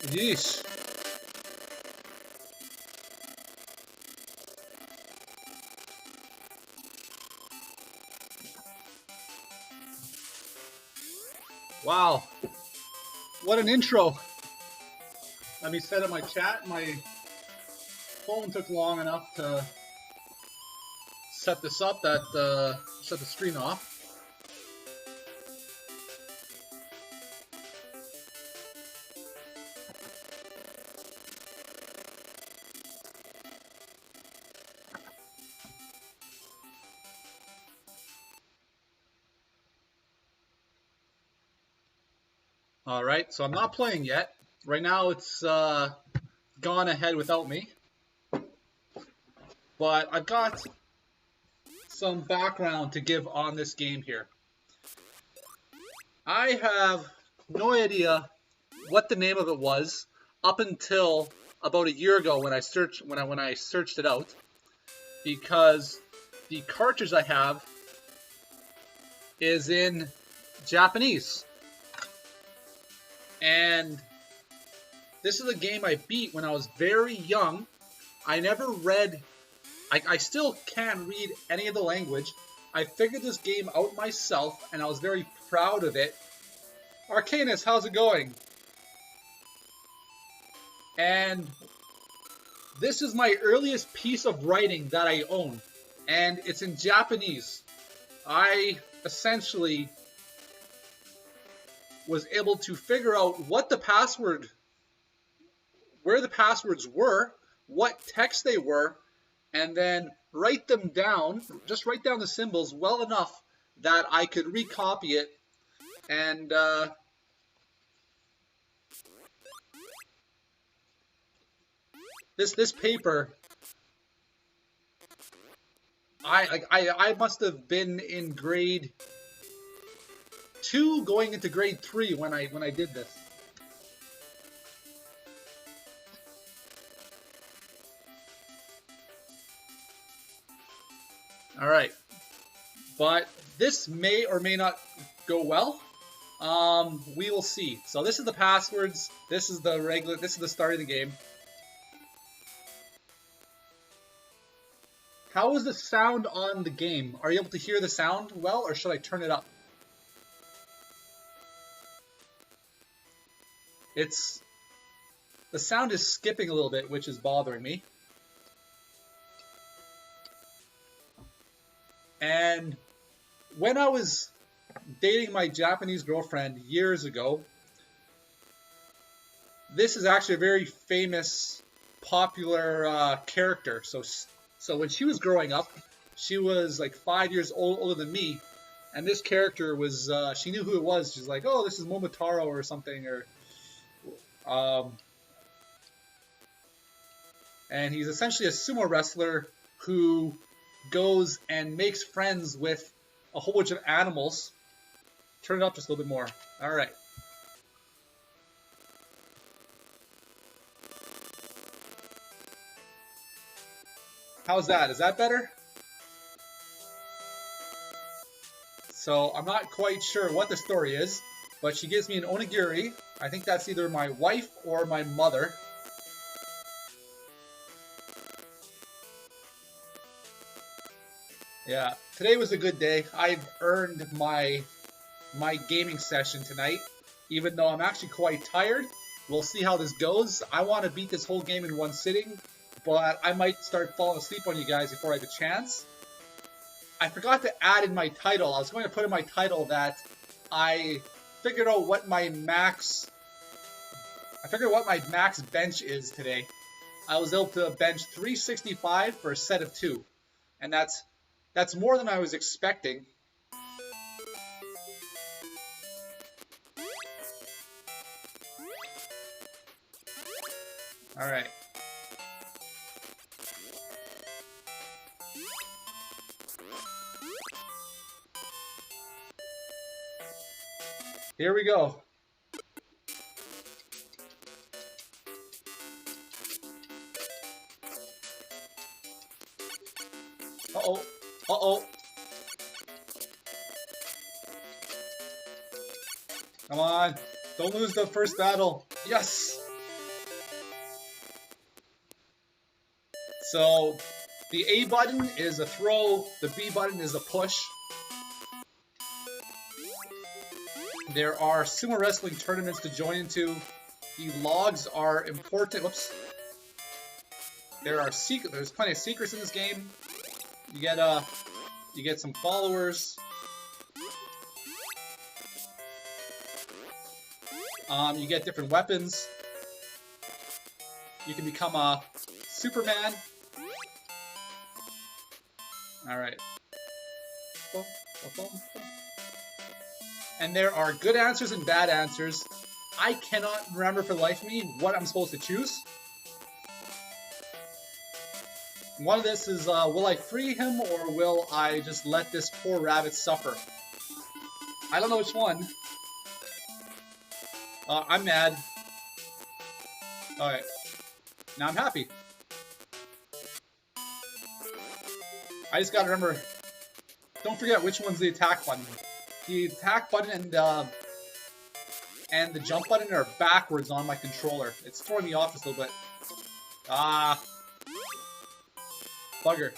Yeesh. Wow. What an intro. Let me set up my chat. My phone took long enough to set this up that shut the screen off. All right, so I'm not playing yet. Right now it's gone ahead without me. But I've got some background to give on this game here. I have no idea what the name of it was up until about a year ago when I searched it out, because the cartridge I have is in Japanese. And this is a game I beat when I was very young. I never read, I still can't read any of the language. I figured this game out myself and I was very proud of it. Arcanus, how's it going? And this is my earliest piece of writing that I own, and it's in Japanese. I essentially was able to figure out what the password, where the passwords were, what text they were, and then write them down, just write down the symbols well enough that I could recopy it. And this paper, I must have been in grade 2 going into grade 3 when I did this. All right, but this may or may not go well. We will see. So this is the passwords. This is the regular. This is the start of the game. How is the sound on the game? Are you able to hear the sound well, or should I turn it up? The sound is skipping a little bit, which is bothering me. And when I was dating my Japanese girlfriend years ago, this is actually a very famous, popular character. So when she was growing up, she was like 5 years older than me, and this character was, she knew who it was. She's like, oh, this is Momotaro or something, or and he's essentially a sumo wrestler who goes and makes friends with a whole bunch of animals. Turn it up just a little bit more. All right. How's that? Is that better? So I'm not quite sure what the story is, but she gives me an onigiri. I think that's either my wife or my mother. Yeah, today was a good day. I've earned my gaming session tonight, even though I'm actually quite tired. We'll see how this goes. I want to beat this whole game in one sitting, but I might start falling asleep on you guys before I have a chance. I forgot to add in my title. I was going to put in my title that I figured out what my max bench is today. I was able to bench 365 for a set of 2, and that's more than I was expecting. All right. Here we go. Uh-oh. Uh-oh. Come on. Don't lose the first battle. Yes. So the A button is a throw, the B button is a push. There are sumo wrestling tournaments to join into. The logs are important. Whoops. There's plenty of secrets in this game. You get some followers. You get different weapons. You can become a Superman. Alright. And there are good answers and bad answers. I cannot remember for the life of me what I'm supposed to choose. One of this is, will I free him or will I just let this poor rabbit suffer? I don't know which one. I'm mad. Alright. Now I'm happy. I just gotta remember, don't forget which one's the attack button. The attack button and the jump button are backwards on my controller. It's throwing me off just a little bit. Ah. Bugger.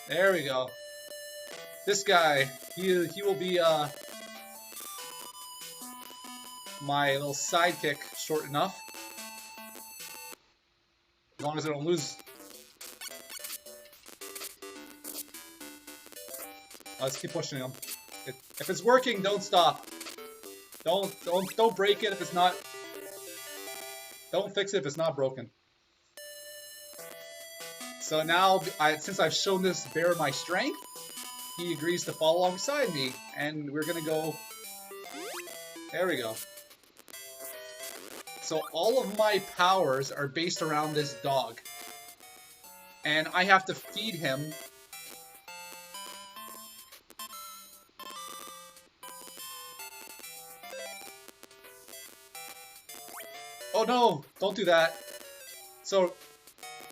There we go. This guy, he will be my little sidekick short enough. As long as I don't lose. Let's keep pushing him. If it's working, don't stop. Don't break it if it's not. Don't fix it if it's not broken. So now, since I've shown this bear my strength, he agrees to follow alongside me, and we're gonna go. There we go. So all of my powers are based around this dog, and I have to feed him. Oh no, don't do that. So,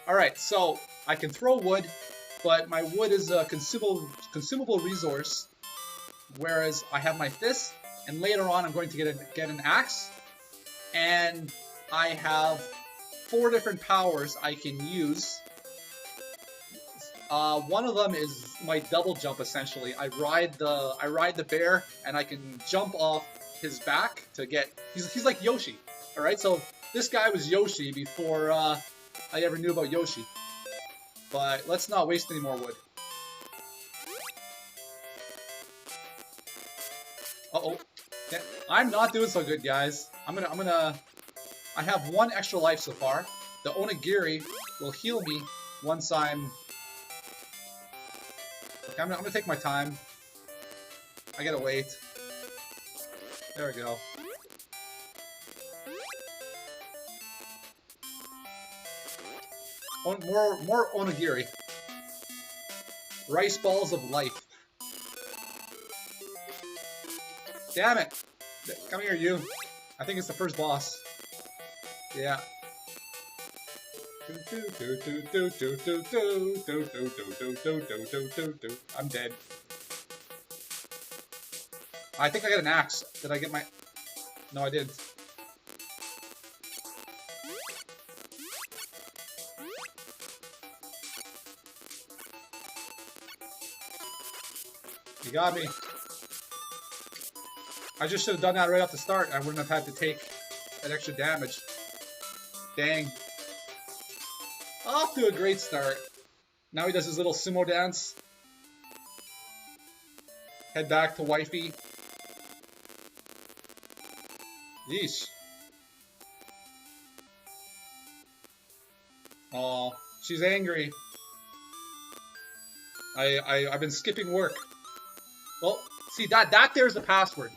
alright, so I can throw wood, but my wood is a consumable resource, whereas I have my fist, and later on I'm going to get an axe, and I have 4 different powers I can use. One of them is my double jump, essentially. I ride the bear, and I can jump off his back to get. He's like Yoshi. All right, so this guy was Yoshi before I ever knew about Yoshi. But let's not waste any more wood. Uh-oh. Yeah, I'm not doing so good, guys. I have 1 extra life so far. The onigiri will heal me once I'm... Okay, I'm gonna take my time. I gotta wait. There we go. More onigiri. Rice balls of life. Damn it! Come here, you. I think it's the first boss. Yeah. I'm dead. I think I got an axe. Did I get my... No, I didn't. You got me. I just should have done that right off the start. I wouldn't have had to take that extra damage. Dang. Off to a great start. Now he does his little sumo dance. Head back to wifey. Yeesh. Aw, she's angry. I've been skipping work. Well, see that there's the password.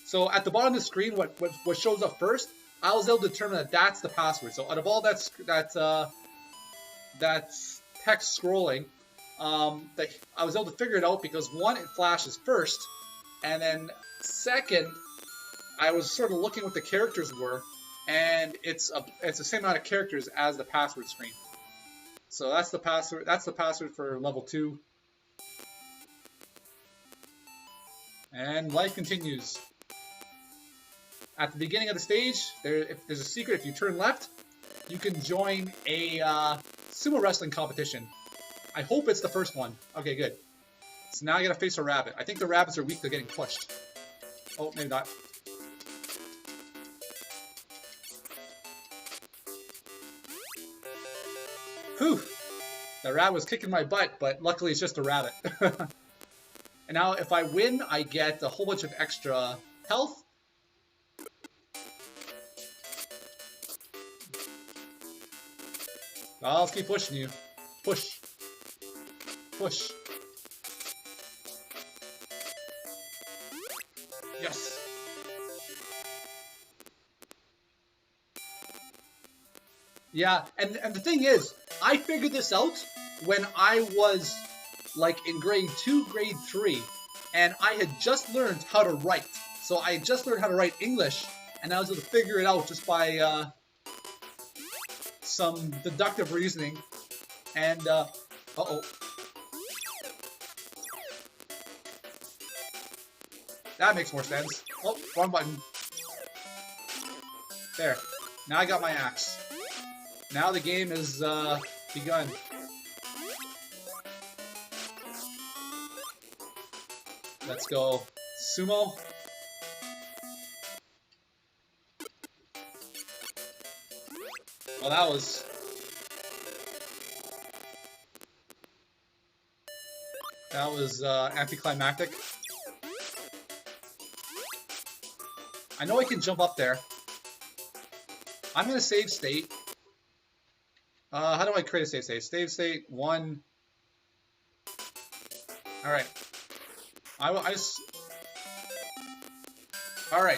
So at the bottom of the screen, what shows up first, I was able to determine that that's the password. So out of all that text scrolling, I was able to figure it out because 1, it flashes first, and then 2nd, I was sort of looking what the characters were, and it's the same amount of characters as the password screen. So that's the password. That's the password for level 2. And life continues. At the beginning of the stage, if there's a secret. If you turn left, you can join a sumo wrestling competition. I hope it's the first one. Okay, good. So now I gotta face a rabbit. I think the rabbits are weak to getting pushed. Oh, maybe not. Whew! The rabbit was kicking my butt, but luckily it's just a rabbit. And now if I win, I get a whole bunch of extra health. I'll keep pushing you. Push. Push. Yes. Yeah, and the thing is, I figured this out when I was like in grade 2, grade 3, and I had just learned how to write. So I had just learned how to write English, and I was able to figure it out just by some deductive reasoning. And uh-oh. That makes more sense. Oh, wrong button. There. Now I got my axe. Now the game is begun. Let's go. Sumo. Well, that was anticlimactic. I know I can jump up there. I'm gonna save state. How do I create a save state? Save state 1. All right. All right.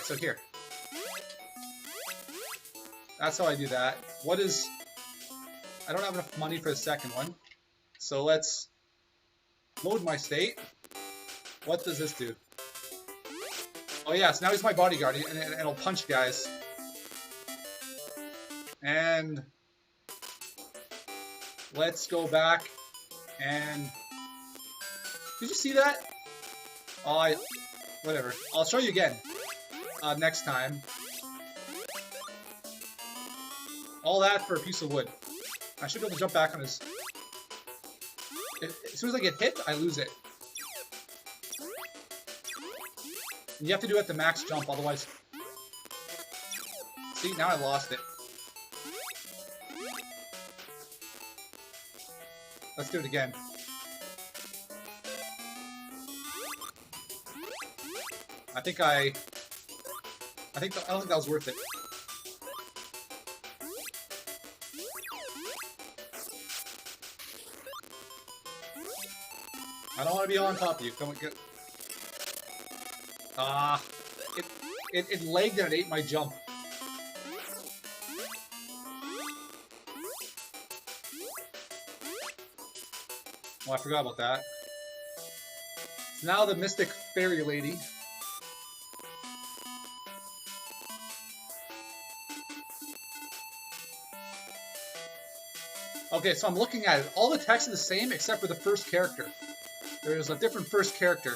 So here. That's how I do that. What is? I don't have enough money for the second one, so let's load my state. What does this do? Oh yeah, so now he's my bodyguard, and it'll punch guys. And let's go back and... Did you see that? Oh, whatever. I'll show you again next time. All that for a piece of wood. I should be able to jump back on his... As soon as I get hit, I lose it. You have to do it at the max jump, otherwise... See, now I lost it. Let's do it again. I don't think that was worth it. I don't want to be on top of you. Come on, get... It lagged and it ate my jump. Oh, I forgot about that. So now the Mystic Fairy Lady. Okay, so I'm looking at it. All the text is the same except for the first character. There's a different first character.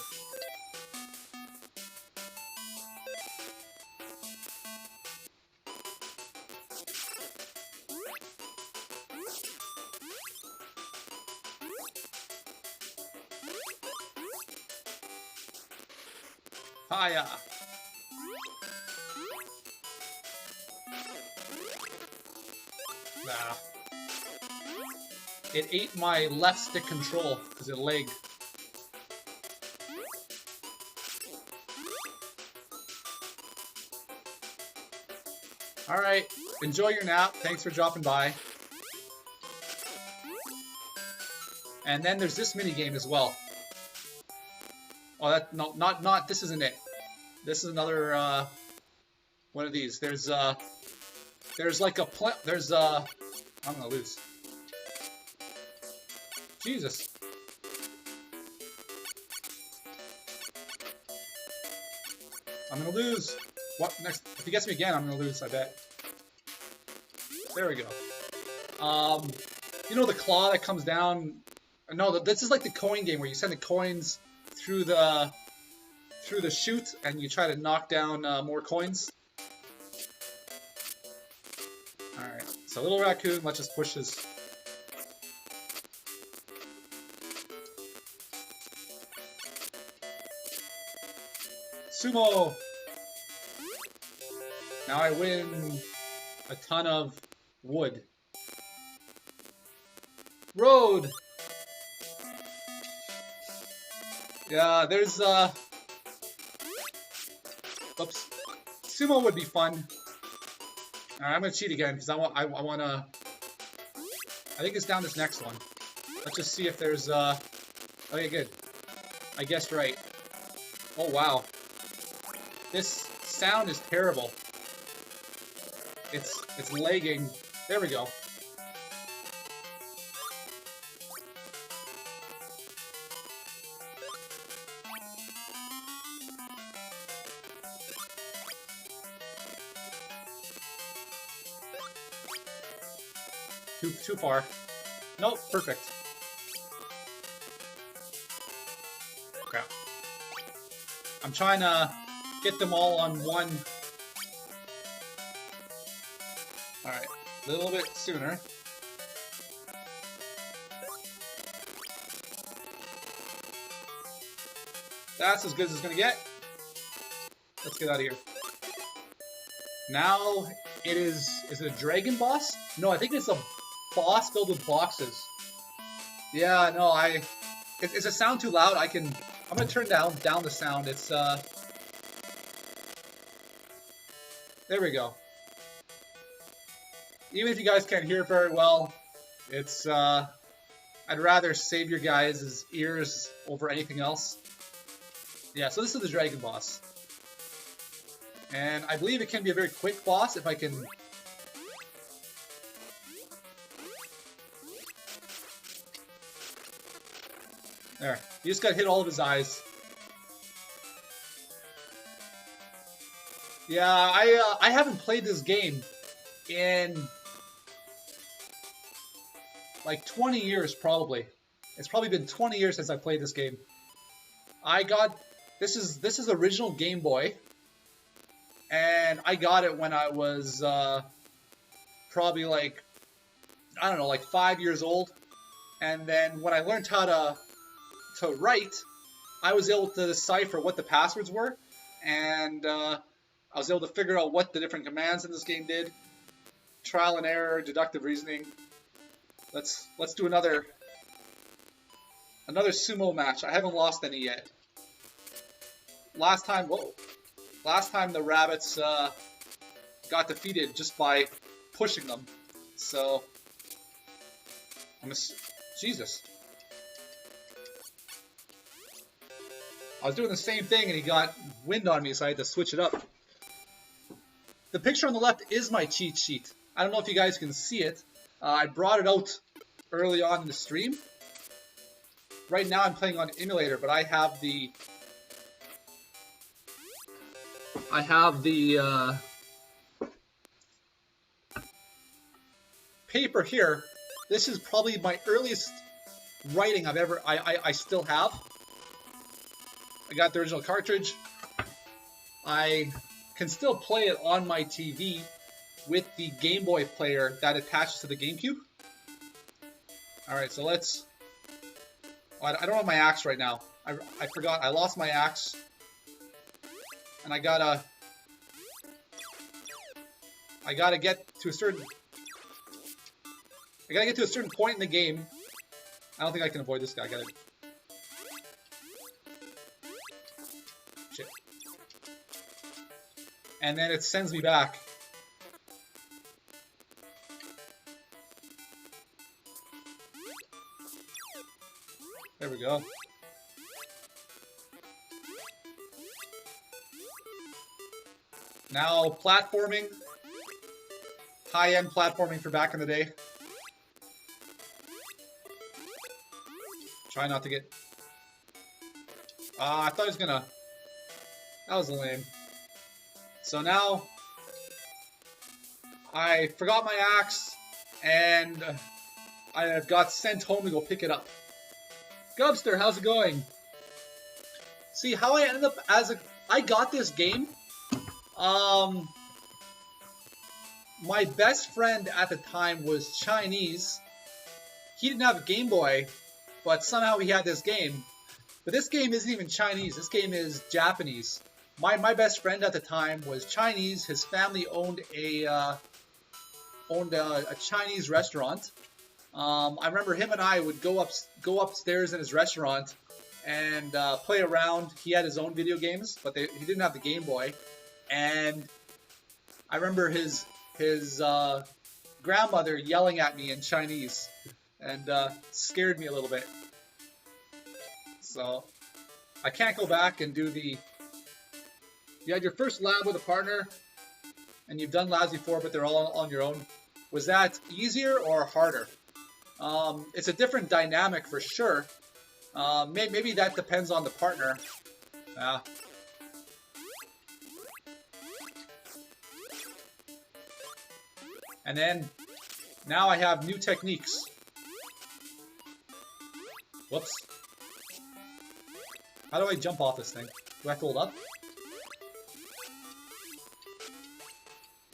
Hiya! Nah. It ate my left stick control because it lagged. Alright, enjoy your nap. Thanks for dropping by. And then there's this mini game as well. Oh, that no, not this isn't it. This is another one of these. There's like a I'm gonna lose. Jesus. I'm gonna lose. What next? If he gets me again, I'm gonna lose, I bet. There we go. You know the claw that comes down? No, this is like the coin game where you send the coins through the chute and you try to knock down more coins. All right. So little raccoon, let's just push his... Sumo! Now I win a ton of wood. Road! Yeah, there's oops. Sumo would be fun. Alright, I'm gonna cheat again because I wanna. I think it's down this next one. Let's just see if there's okay, good. I guessed right. Oh wow. This sound is terrible. It's lagging. There we go. Too far. Nope, perfect. Okay. I'm trying to get them all on one. Alright, a little bit sooner. That's as good as it's gonna get. Let's get out of here. Now it is it a dragon boss? No, I think it's a boss filled with boxes. Yeah, no, is the sound too loud? I'm gonna turn down the sound. It's there we go. Even if you guys can't hear it very well, it's I'd rather save your guys' ears over anything else. Yeah, so this is the dragon boss. And I believe it can be a very quick boss if I can... There. You just gotta hit all of his eyes. Yeah, I haven't played this game in... like 20 years, probably. It's probably been 20 years since I played this game. I got... This is original Game Boy. And I got it when I was probably like, I don't know, like 5 years old. And then when I learned how to write, I was able to decipher what the passwords were. And I was able to figure out what the different commands in this game did. Trial and error, deductive reasoning. Let's do another sumo match. I haven't lost any yet. Last time the rabbits got defeated just by pushing them. So, Jesus. I was doing the same thing and he got wind on me, so I had to switch it up. The picture on the left is my cheat sheet. I don't know if you guys can see it. I brought it out early on in the stream. Right now I'm playing on emulator, but I have the paper here. This is probably my earliest writing I still have. I got the original cartridge. I can still play it on my TV with the Game Boy player that attaches to the GameCube. Alright, so let's... I don't have my axe right now. I forgot. I lost my axe. And I gotta get to a certain... I gotta get to a certain point in the game. I don't think I can avoid this guy. I gotta... Shit. And then it sends me back. There we go. Now, platforming. High-end platforming for back in the day. Try not to get... I thought he was gonna... That was lame. So now... I forgot my axe, and I've got sent home to go pick it up. Gubster, how's it going? See, how I ended up as a... I got this game... my best friend at the time was Chinese. He didn't have a Game Boy, but somehow he had this game. But this game isn't even Chinese. This game is Japanese. My best friend at the time was Chinese. His family owned a Chinese restaurant. I remember him and I would go upstairs in his restaurant and play around. He had his own video games, but he didn't have the Game Boy. And I remember his grandmother yelling at me in Chinese, and scared me a little bit. So I can't go back and do the. You had your first lab with a partner, and you've done labs before, but they're all on your own. Was that easier or harder? It's a different dynamic for sure. Maybe that depends on the partner. And then, now I have new techniques. Whoops. How do I jump off this thing? Do I have to hold up?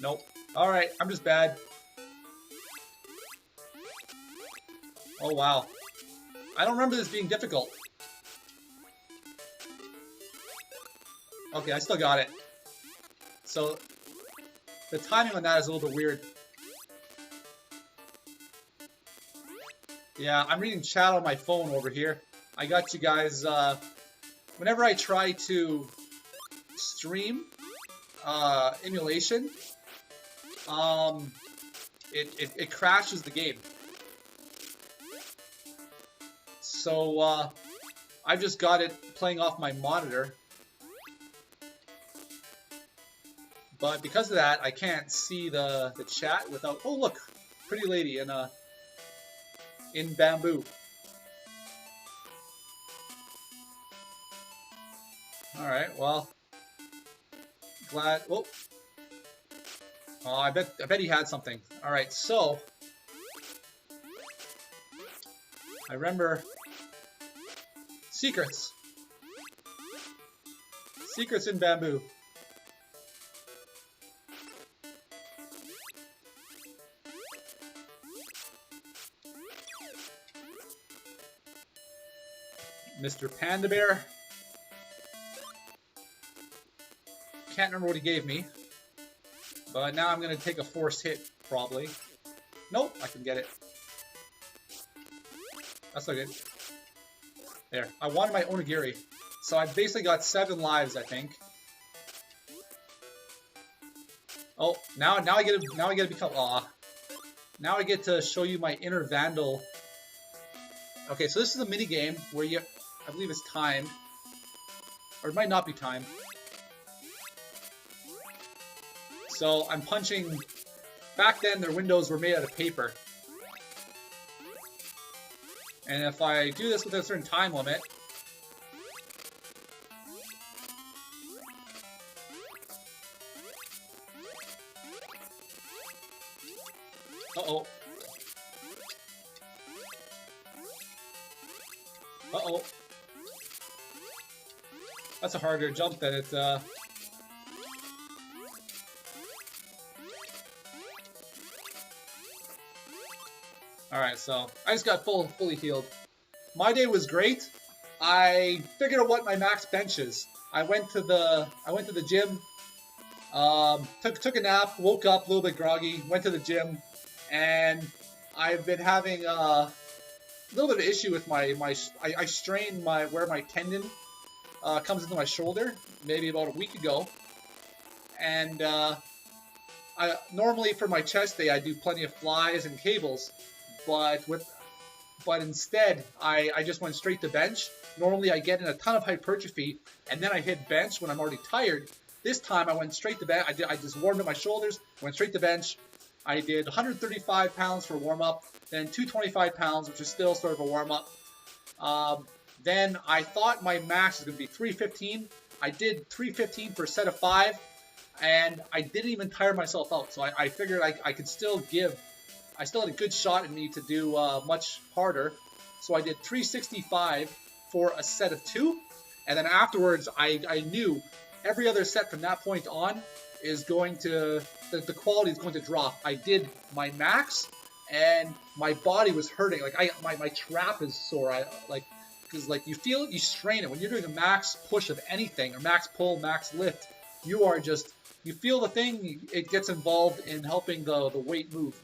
Nope. Alright, I'm just bad. Oh wow. I don't remember this being difficult. Okay, I still got it. So, the timing on that is a little bit weird. Yeah, I'm reading chat on my phone over here. I got you guys, whenever I try to stream emulation, it crashes the game. So, I've just got it playing off my monitor. But because of that, I can't see the chat without... Oh, look! Pretty lady in bamboo. Alright, well... Glad... Oh! Oh, I bet he had something. Alright, so... I remember... Secrets. Secrets in bamboo. Mr. Panda Bear. Can't remember what he gave me. But now I'm going to take a forced hit, probably. Nope, I can get it. That's not good. There. I wanted my onigiri. So I basically got 7 lives, I think. Oh, now I get to become now I get to show you my inner vandal. Okay, so this is a mini game where I believe it's timed. Or it might not be timed. So I'm punching. Back then their windows were made out of paper. And if I do this with a certain time limit, uh-oh. Uh-oh. That's a harder jump than it, Alright, so I just got fully healed. My day was great. I figured out what my max bench is. I went to the gym, took a nap, woke up a little bit groggy, went to the gym, and I've been having a little bit of issue with I strained where my tendon comes into my shoulder maybe about a week ago, and normally for my chest day I do plenty of flies and cables. But instead, I just went straight to bench. Normally, I get in a ton of hypertrophy, and then I hit bench when I'm already tired. This time, I went straight to bench. I just warmed up my shoulders, went straight to bench. I did 135 pounds for warm-up, then 225 pounds, which is still sort of a warm-up. Then I thought my max was going to be 315. I did 315 for a set of 5, and I didn't even tire myself out. So I figured I could still give... I still had a good shot in me to do much harder. So I did 365 for a set of 2. And then afterwards, I knew every other set from that point on, is going to, the quality is going to drop. I did my max, and my body was hurting. Like my trap is sore. Because like you strain it when you're doing a max push of anything, or max pull, max lift. You feel the thing. It gets involved in helping the weight move.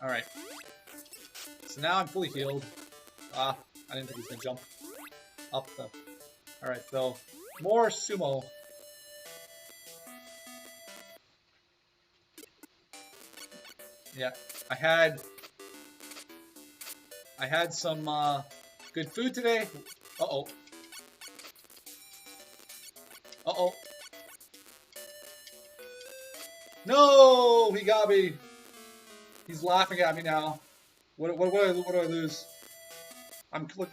All right. So now I'm fully healed. I didn't think he was gonna jump up the. All right, so more sumo. Yeah, I had some good food today. Uh-oh. Uh-oh. No, he got me. He's laughing at me now. What do I lose? Look,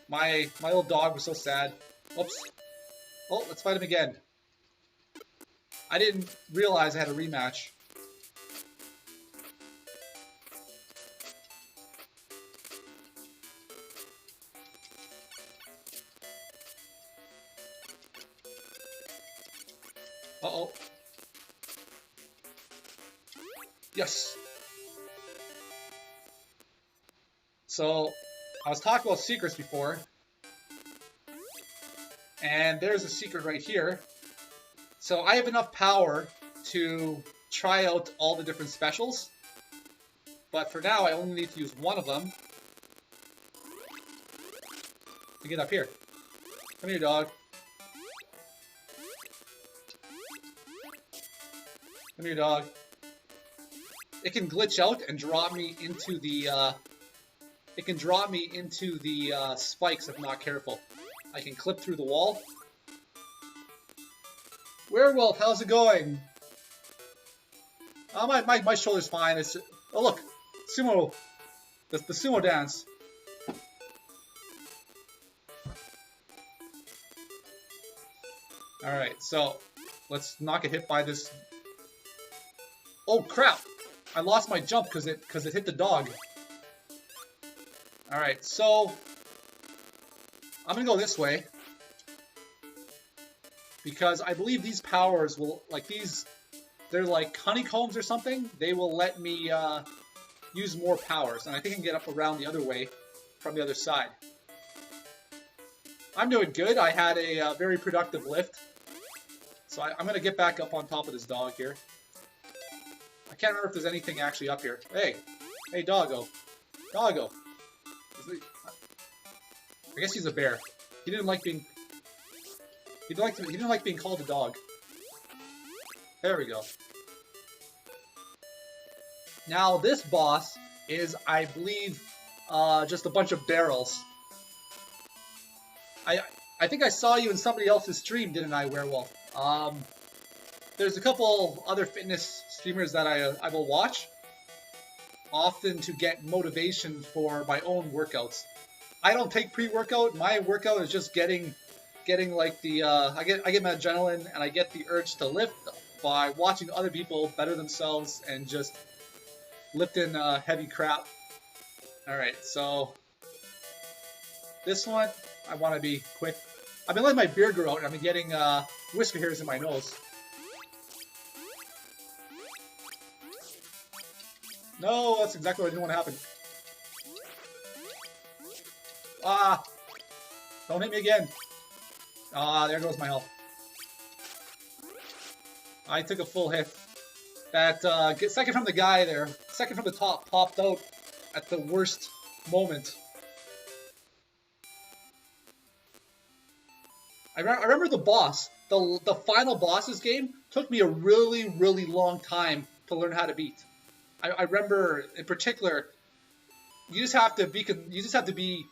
my little dog was so sad. Oops. Oh, let's fight him again. I didn't realize I had a rematch. Uh-oh. Yes. So, I was talking about secrets before. And there's a secret right here. So I have enough power to try out all the different specials. But for now, I only need to use one of them. To get up here. Come here, dog. Come here, dog. It can glitch out and drop me into the, spikes if I'm not careful. I can clip through the wall. Werewolf, how's it going? Oh, my shoulder's fine. It's just, oh look, sumo, the sumo dance. All right, so let's not get hit by this. Oh crap! I lost my jump because it hit the dog. All right, so I'm gonna go this way because I believe these powers will, like these, they're like honeycombs or something. They will let me use more powers, and I think I can get up around the other way from the other side. I'm doing good. I had a very productive lift, so I'm gonna get back up on top of this dog here. I can't remember if there's anything actually up here. Hey, doggo, doggo. I guess he's a bear. He didn't like being. He didn't like being called a dog. There we go. Now this boss is, I believe, just a bunch of barrels. I think I saw you in somebody else's stream, didn't I, Werewolf? There's a couple other fitness streamers that I will watch, often to get motivation for my own workouts. I don't take pre-workout. My workout is just getting like the I get my adrenaline and I get the urge to lift by watching other people better themselves and just lifting heavy crap. All right, so this one I want to be quick. I've been letting my beard grow out and I've been getting whisker hairs in my nose. No, that's exactly what I didn't want to happen. Ah! Don't hit me again. Ah, there goes my health. I took a full hit. That second from the guy there, second from the top, popped out at the worst moment. I remember the boss. The final boss's game took me a really, really long time to learn how to beat. I remember in particular, you just have to be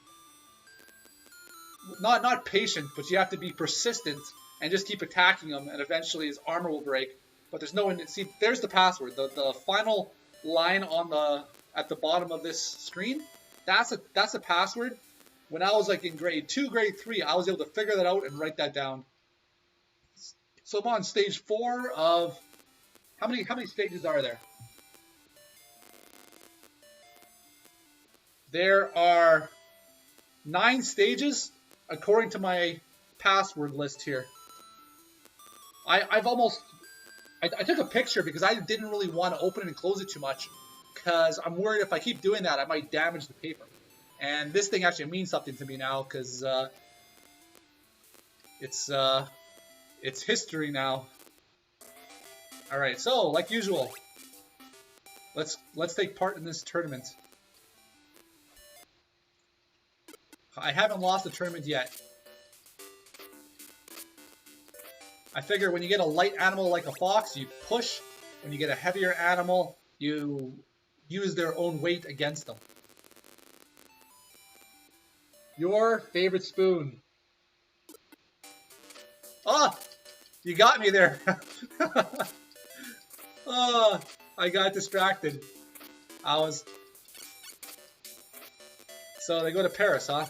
not patient, but you have to be persistent and just keep attacking him, and eventually his armor will break. But there's no end. See, there's the password. The final line on at the bottom of this screen. That's a password. When I was like in grade 2, grade 3, I was able to figure that out and write that down. So I'm on stage 4 of how many stages are there? There are 9 stages according to my password list here. I've almost... I took a picture because I didn't really want to open it and close it too much. Because I'm worried if I keep doing that, I might damage the paper. And this thing actually means something to me now because it's history now. All right, so like usual, let's take part in this tournament. I haven't lost a tournament yet. I figure when you get a light animal like a fox, you push. When you get a heavier animal, you use their own weight against them. Your favorite spoon. Ah! You got me there. Oh, I got distracted. So they go to Paris, huh?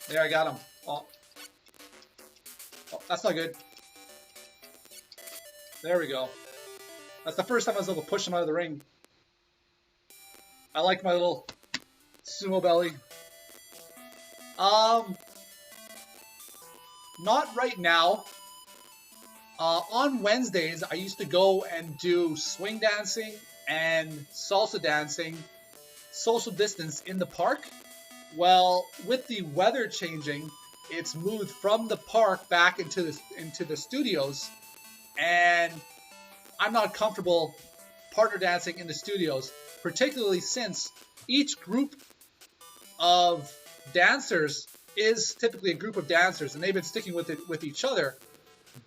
There, I got him. Oh, that's not good. There we go. That's the first time I was able to push him out of the ring. I like my little sumo belly. Not right now. On Wednesdays, I used to go and do swing dancing and salsa dancing, social distance in the park. Well, with the weather changing, it's moved from the park back into the studios, and I'm not comfortable partner dancing in the studios, particularly since each group of dancers is typically a group of dancers, and they've been sticking with it with each other.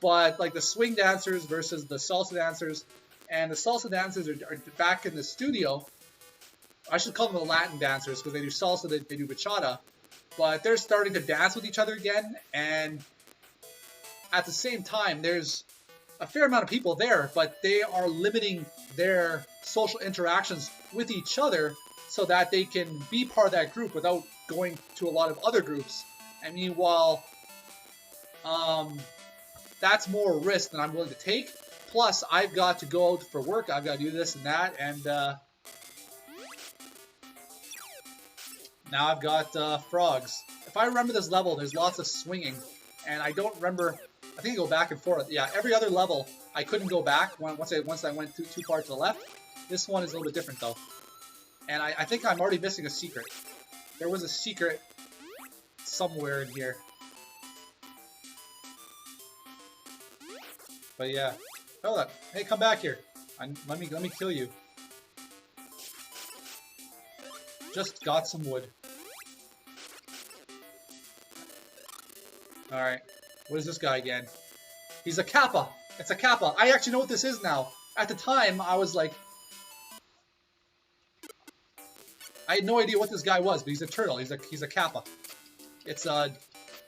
But like the swing dancers versus the salsa dancers, and the salsa dancers are back in the studio. I should call them the Latin dancers because they do salsa, they do bachata, but they're starting to dance with each other again, and at the same time, there's a fair amount of people there, but they are limiting their social interactions with each other so that they can be part of that group without going to a lot of other groups. I mean, while that's more risk than I'm willing to take, plus I've got to go out for work, I've got to do this and that, and now I've got frogs. If I remember this level, there's lots of swinging, and I don't remember. I think I go back and forth. Yeah, every other level I couldn't go back once I went too far to the left. This one is a little bit different though, and I think I'm already missing a secret. There was a secret somewhere in here, but yeah. Hold on. Hey, come back here. Let me kill you. Just got some wood. Alright. What is this guy again? He's a Kappa. It's a Kappa. I actually know what this is now. At the time, I was like... I had no idea what this guy was, but he's a turtle. He's a Kappa. It's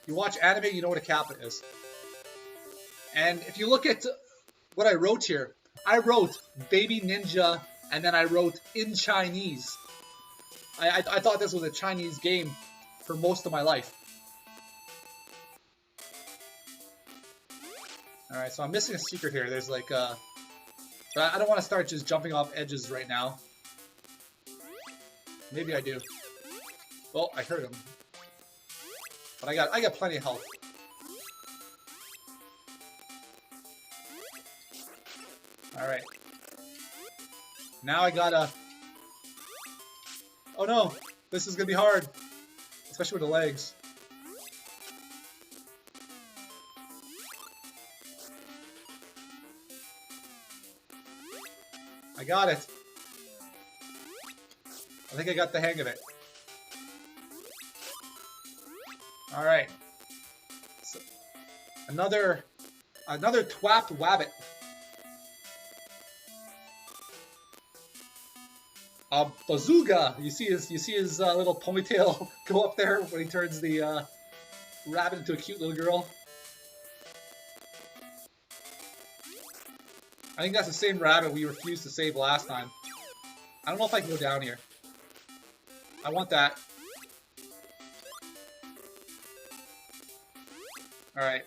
you watch anime, you know what a Kappa is. And if you look at what I wrote here, I wrote Baby Ninja, and then I wrote in Chinese. I thought this was a Chinese game for most of my life. Alright, so I'm missing a secret here. There's like but I don't want to start just jumping off edges right now. Maybe I do. Oh, I heard him. But I got plenty of health. Alright. Now I gotta... Oh no! This is gonna be hard. Especially with the legs. I got it. I think I got the hang of it. Alright. So, another twapped wabbit. Bazooka! You see his little ponytail go up there when he turns the rabbit into a cute little girl. I think that's the same rabbit we refused to save last time. I don't know if I can go down here. I want that. Alright.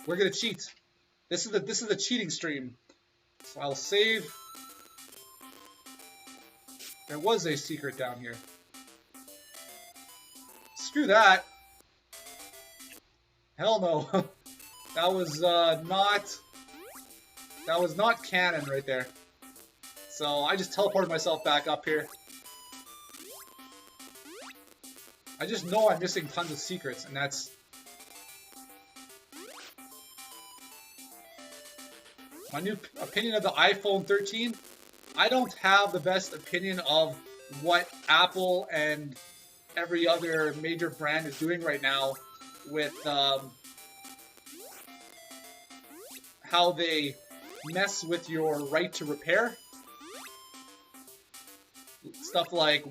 We're gonna cheat. This is the cheating stream. So I'll save. There was a secret down here. Screw that. Hell no. That was not canon right there. So I just teleported myself back up here. I just know I'm missing tons of secrets, and that's... My new opinion of the iPhone 13, I don't have the best opinion of what Apple and every other major brand is doing right now with how they mess with your right to repair. Stuff like,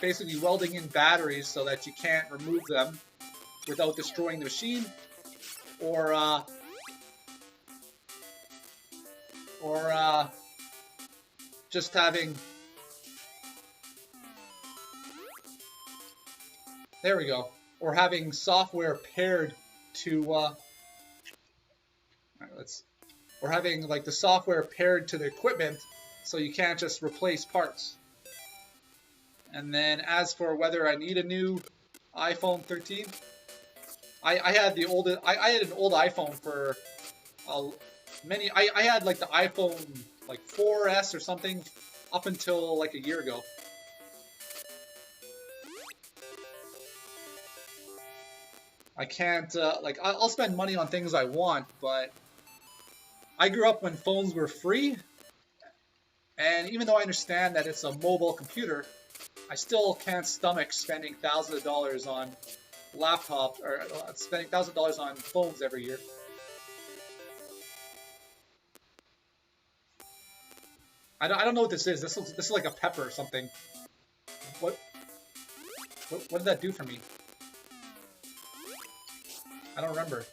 basically welding in batteries so that you can't remove them without destroying the machine, or just having... There we go. Or having software paired to... Alright, or having like the software paired to the equipment so you can't just replace parts. And then as for whether I need a new iPhone 13, I had an old iPhone for many. I had like the iPhone like 4S or something up until like a year ago. I can't like I'll spend money on things I want, but I grew up when phones were free, and even though I understand that it's a mobile computer, I still can't stomach spending thousands of dollars on laptops, or spending thousands of dollars on phones every year. I don't know what this is. This is like a pepper or something. What did that do for me? I don't remember.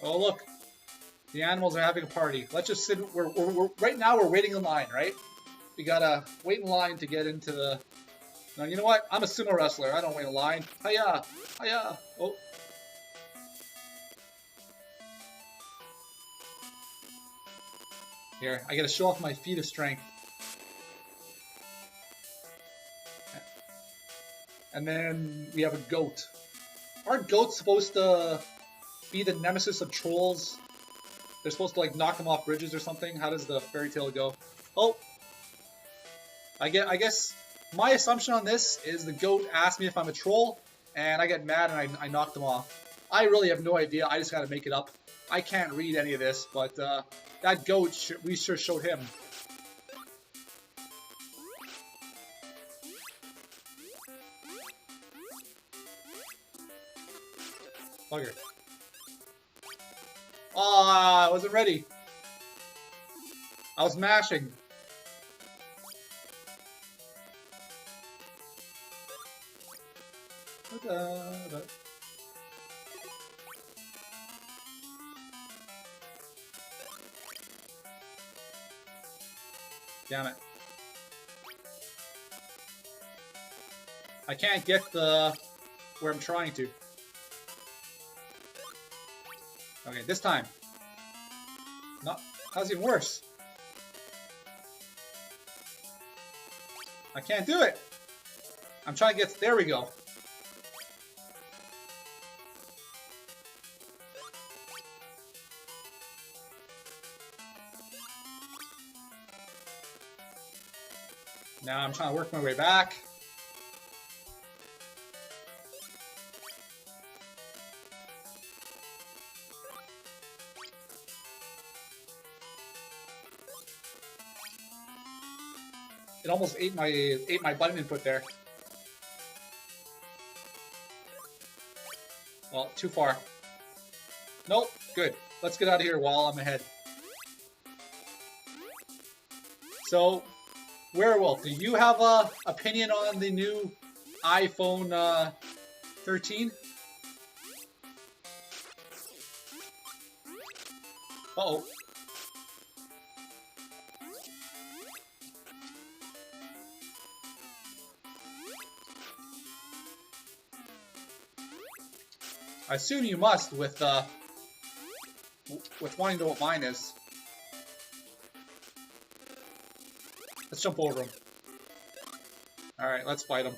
Oh look, the animals are having a party. Let's just sit. We're right now. We're waiting in line, right? We gotta wait in line to get into the. No, you know what? I'm a sumo wrestler. I don't wait in line. Hiya, hiya. Oh. Here, I gotta show off my feat of strength. And then we have a goat. Aren't goats supposed to be the nemesis of trolls? They're supposed to like knock them off bridges or something? How does the fairy tale go? Oh! I guess my assumption on this is the goat asked me if I'm a troll, and I get mad and I knock them off. I really have no idea. I just gotta make it up. I can't read any of this, but that goat, we sure showed him. Bugger. Ah, I wasn't ready. I was mashing. Damn it. I can't get where I'm trying to. Okay, this time. Not, how's it worse? I can't do it. I'm trying to get, there we go. Now I'm trying to work my way back. It almost ate my button input there. Well, too far. Nope, good. Let's get out of here while I'm ahead. So, Werewolf, do you have an opinion on the new iPhone 13? Uh-oh. I assume you must with wanting to know what mine is. Let's jump over him. Alright, let's fight him.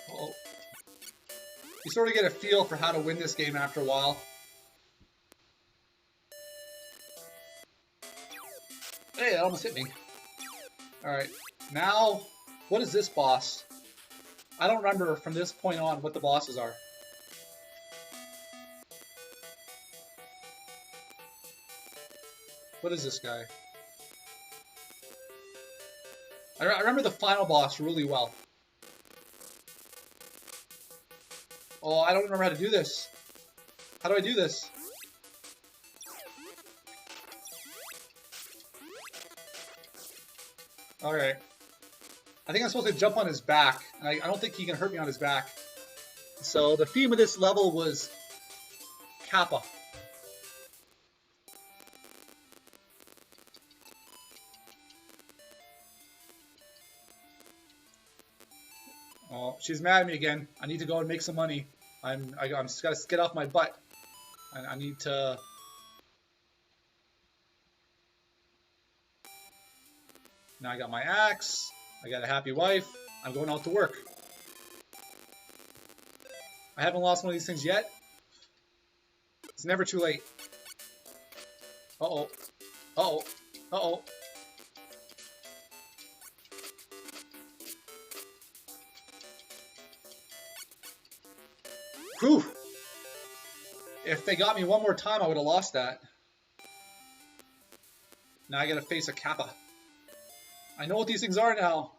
Uh-oh. You sort of get a feel for how to win this game after a while. Hey, that almost hit me. Alright, now, what is this boss? I don't remember from this point on what the bosses are. What is this guy? I remember the final boss really well. Oh, I don't remember how to do this. How do I do this? Alright. I think I'm supposed to jump on his back. And I don't think he can hurt me on his back. So the theme of this level was Kappa. Oh, she's mad at me again. I need to go and make some money. I'm just gotta get off my butt. I need to. Now I got my axe. I got a happy wife. I'm going out to work. I haven't lost one of these things yet. It's never too late. Uh-oh. Uh-oh. Uh-oh. Whew. If they got me one more time, I would have lost that. Now I gotta face a Kappa. I know what these things are now.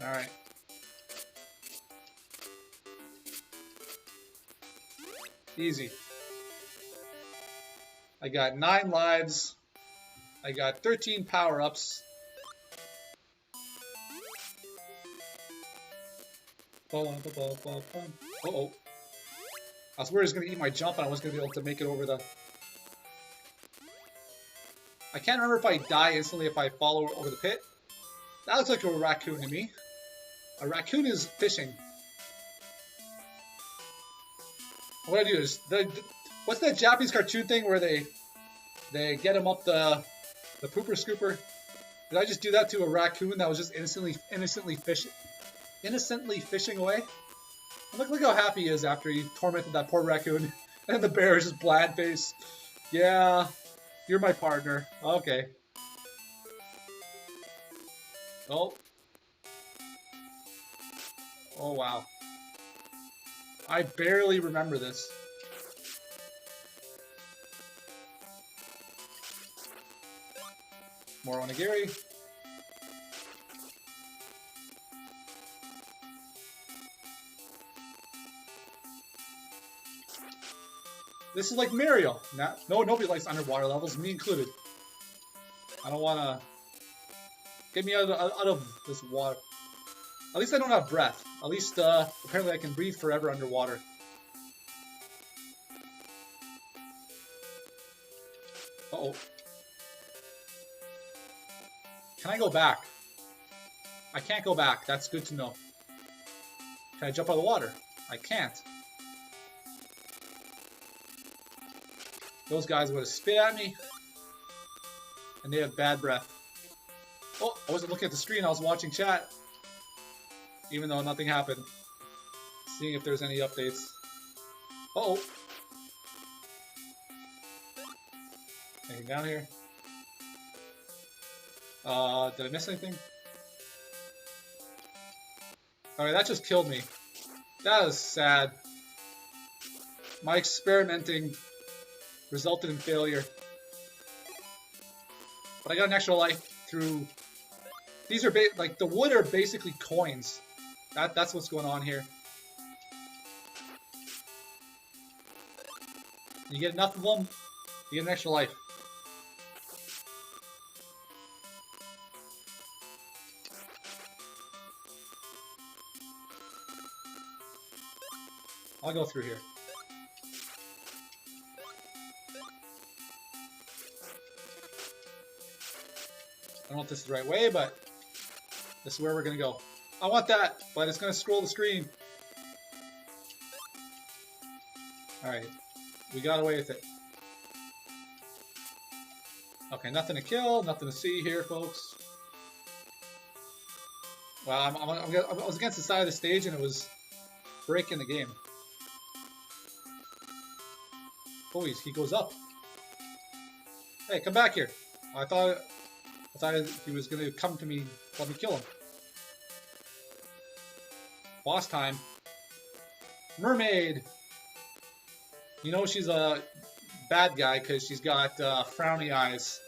Alright. Easy. I got 9 lives. I got 13 power-ups. Uh-oh. I was worried it was going to eat my jump and I wasn't going to be able to make it over the... I can't remember if I die instantly if I fall over the pit. That looks like a raccoon to me. A raccoon is fishing. What do I do is... what's that Japanese cartoon thing where they get him up the pooper scooper? Did I just do that to a raccoon that was just innocently fishing away? And look how happy he is after he tormented that poor raccoon. And the bear is just bland face. Yeah, you're my partner. Okay. Oh. Oh, wow. I barely remember this. More onigiri. This is like Mario. No, nobody likes underwater levels, me included. I don't want to... Get me out of this water. At least I don't have breath. At least, apparently I can breathe forever underwater. Uh-oh. Can I go back? I can't go back. That's good to know. Can I jump out of the water? I can't. Those guys would have spit at me. And they have bad breath. Oh, I wasn't looking at the screen. I was watching chat. Even though nothing happened. Seeing if there's any updates. Uh-oh. Anything down here? Did I miss anything? Alright, that just killed me. That is sad. My experimenting resulted in failure. But I got an extra life through... These are like the wood are basically coins. That's what's going on here. You get enough of them, you get an extra life. I'll go through here. I don't know if this is the right way, but this is where we're gonna go. I want that, but it's gonna scroll the screen. Alright. We got away with it. Okay, nothing to kill, nothing to see here, folks. Well, I was against the side of the stage and it was breaking the game. Oh, he goes up. Hey, come back here. I thought he was gonna come to me, let me kill him. Boss time. Mermaid. You know she's a bad guy because she's got frowny eyes.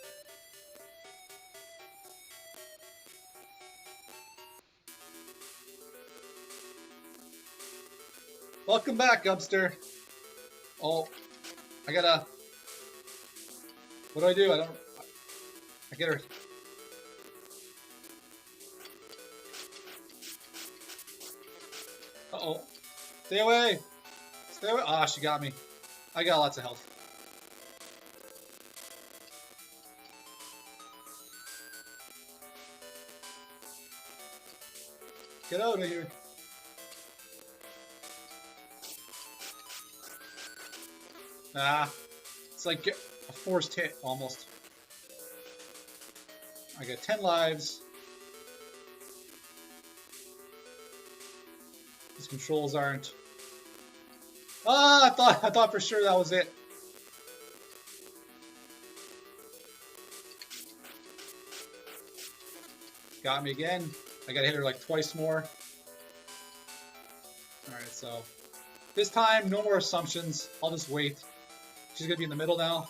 Welcome back, Gubster. Oh, I gotta. What do? I get her. Uh-oh. Stay away. Stay away. Ah, she got me. I got lots of health. Get out of here. Ah, it's like a forced hit almost. I got 10 lives. These controls aren't. Ah, I thought for sure that was it. Got me again. I gotta hit her like twice more. Alright, so this time no more assumptions. I'll just wait. She's gonna be in the middle now.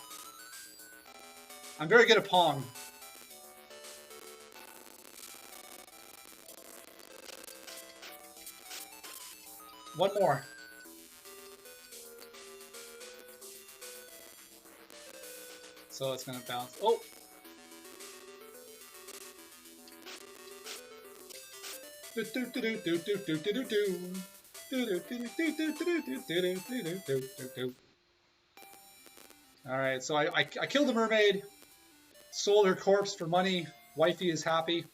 I'm very good at Pong. One more. So it's gonna bounce. Oh! Alright, so I killed the mermaid, sold her corpse for money. Wifey is happy.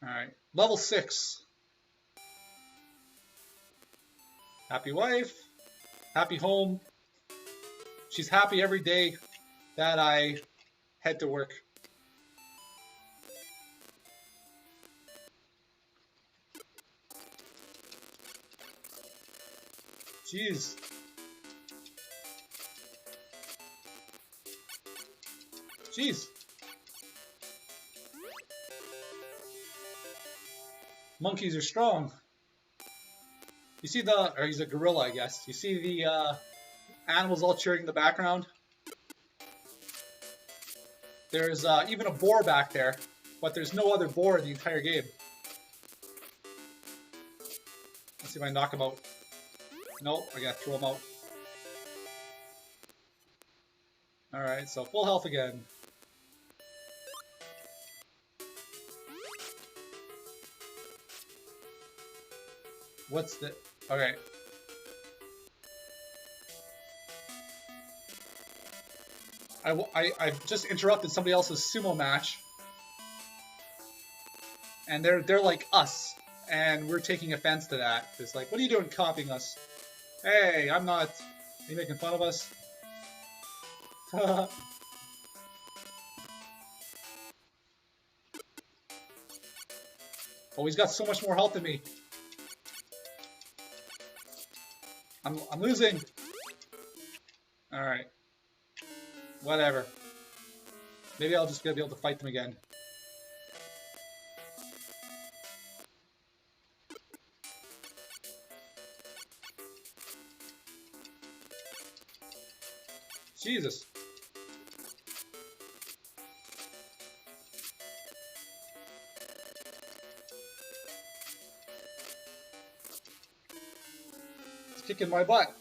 Alright, level 6. Happy wife, happy home. She's happy every day that I head to work. Jeez. Jeez. Monkeys are strong. You see or he's a gorilla, I guess. You see the animals all cheering in the background? There's even a boar back there, but there's no other boar in the entire game. Let's see if I knock him out. Nope, I gotta throw him out. Alright, so full health again. What's the... Okay. I've just interrupted somebody else's sumo match. And they're like us. And we're taking offense to that. It's like, what are you doing copying us? Hey, I'm not... Are you making fun of us? Oh, he's got so much more health than me. I'm losing. Alright. Whatever. Maybe I'll just be able to fight them again. Jesus. It's kicking my butt.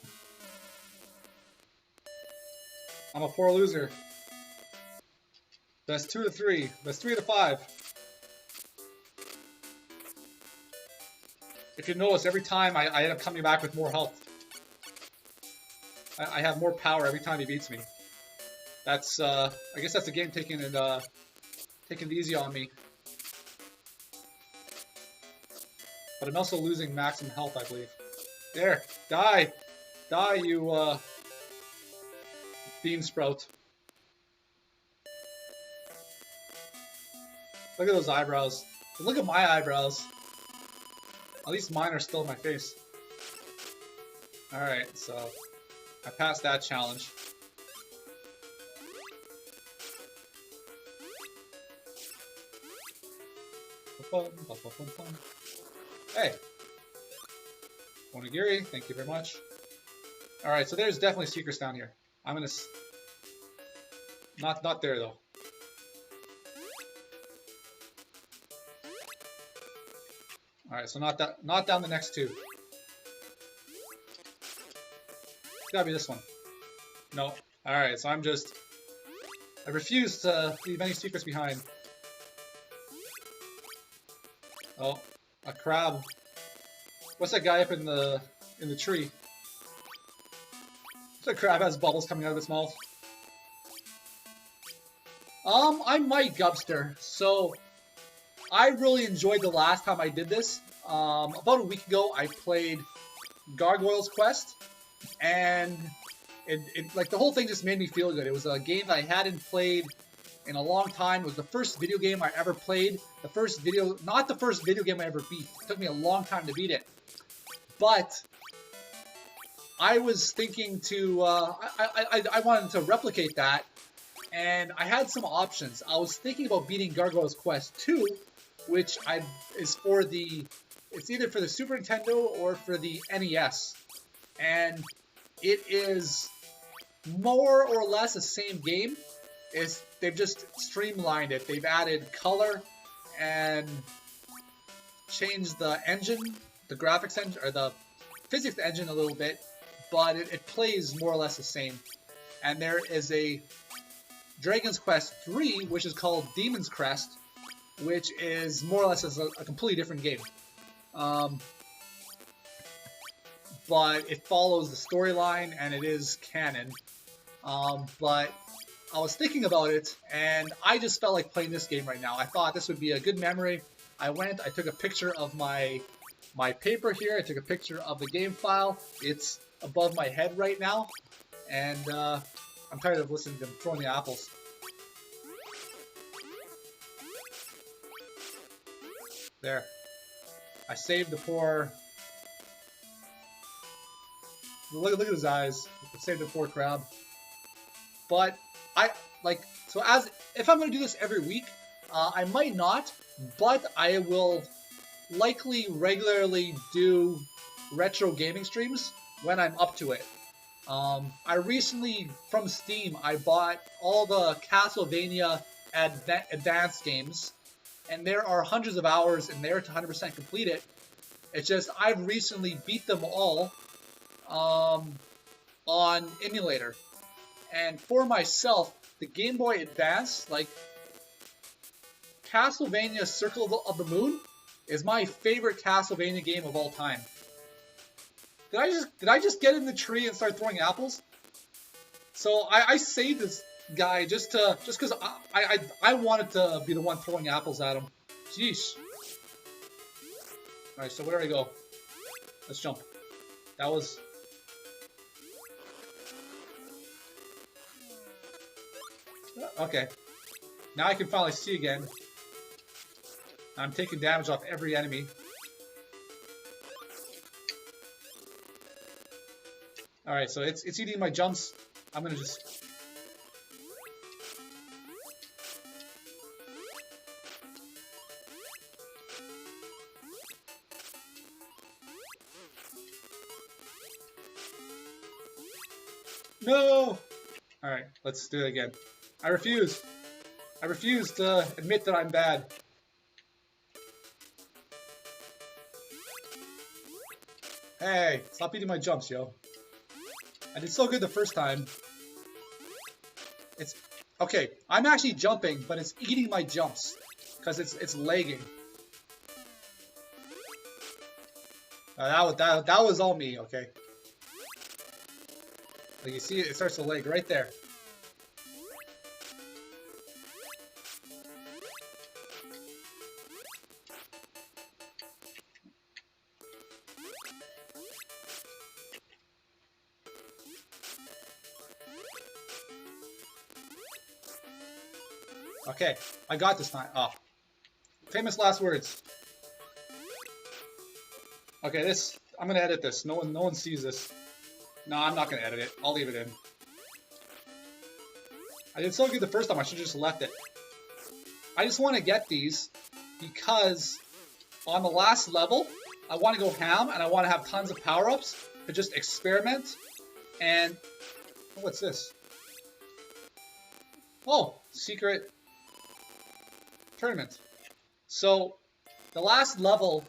I'm a poor loser. Best 2 to 3. Best 3 to 5. If you notice, every time I end up coming back with more health. I have more power every time he beats me. That's I guess that's the game taking it easy on me. But I'm also losing maximum health, I believe. There, die, die, you bean sprout. Look at those eyebrows. Look at my eyebrows. At least mine are still in my face. Alright, so I passed that challenge. Hey! Onigiri, thank you very much. Alright, so there's definitely secrets down here. I'm gonna... Not there, though. Alright, so not down the next two. It's gotta be this one. No. Alright, so I refuse to leave any secrets behind. Oh, a crab. What's that guy up in the tree? That crab has bubbles coming out of its mouth. I'm Mike Gubster, so I really enjoyed the last time I did this. About a week ago, I played Gargoyle's Quest, and it like the whole thing just made me feel good. It was a game that I hadn't played in a long time. It was the first video game I ever played. Not the first video game I ever beat. It took me a long time to beat it, but I was thinking to I wanted to replicate that. And I had some options. I was thinking about beating Gargoyle's Quest 2, which is for it's either for the Super Nintendo or for the NES. And it is more or less the same game. They've just streamlined it. They've added color and changed the engine, the graphics engine, or the physics engine a little bit, but it plays more or less the same. And there is a Dragon's Quest 3, which is called Demon's Crest, which is more or less a completely different game. But it follows the storyline and it is canon. But I was thinking about it and I just felt like playing this game right now. I thought this would be a good memory. I took a picture of my paper here. I took a picture of the game file. It's above my head right now. And I'm tired of listening to them throwing the apples. There. I saved the poor... Look at his eyes. I saved the poor crab. But, if I'm going to do this every week, I might not, but I will likely regularly do retro gaming streams when I'm up to it. I recently, from Steam, I bought all the Castlevania Advanced games, and there are hundreds of hours in there to 100% complete it. It's just, I've recently beat them all on emulator. And for myself, the Game Boy Advance, like, Castlevania Circle of the Moon is my favorite Castlevania game of all time. Did I just get in the tree and start throwing apples? So I saved this guy just because I wanted to be the one throwing apples at him. Jeez. Alright, so where do I go? Let's jump. That was... Okay. Now I can finally see again. I'm taking damage off every enemy. Alright, so it's eating my jumps. I'm gonna just... No! Alright, let's do it again. I refuse. I refuse to admit that I'm bad. Hey, stop eating my jumps, yo. I did so good the first time. It's... Okay, I'm actually jumping, but it's eating my jumps. Because it's lagging. That was all me, okay? Like you see, it starts to lag right there. Okay, I got this time. Oh, famous last words. Okay, this I'm gonna edit this. No one sees this. No, I'm not gonna edit it. I'll leave it in. I did so good the first time. I should have just left it. I just want to get these because on the last level, I want to go ham and I want to have tons of power-ups to just experiment. And oh, what's this? Oh, secret tournament. So the last level,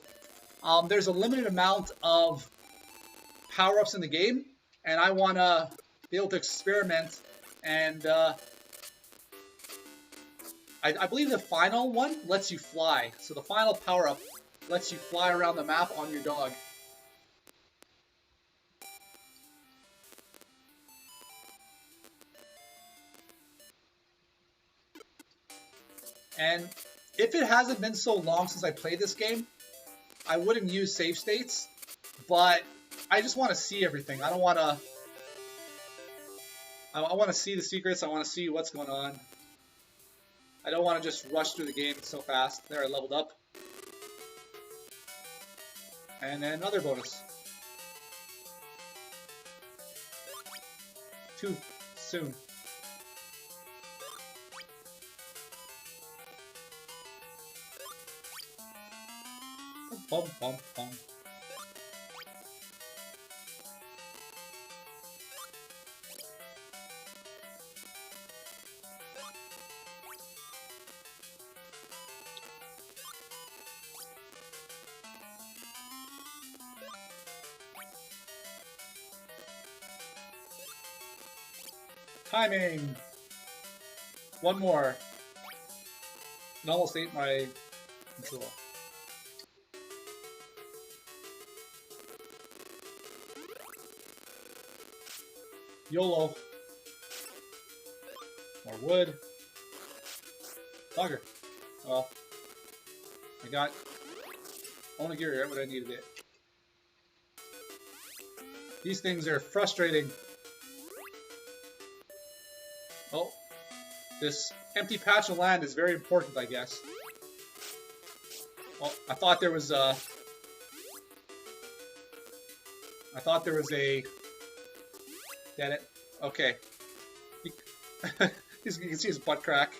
there's a limited amount of power-ups in the game, and I want to be able to experiment. And I believe the final one lets you fly. So the final power-up lets you fly around the map on your dog. And if it hasn't been so long since I played this game, I wouldn't use save states, but I just want to see everything. I don't want to... I want to see the secrets. I want to see what's going on. I don't want to just rush through the game so fast. There, I leveled up. And then another bonus. Too soon. Bum, bum, bum. Timing! One more. It almost ate my control. YOLO. More wood. Bugger. Well, I got onigiri right when I needed it. These things are frustrating. Oh, this empty patch of land is very important, I guess. Oh, I thought there was a... Get it? Okay. You can see his butt crack.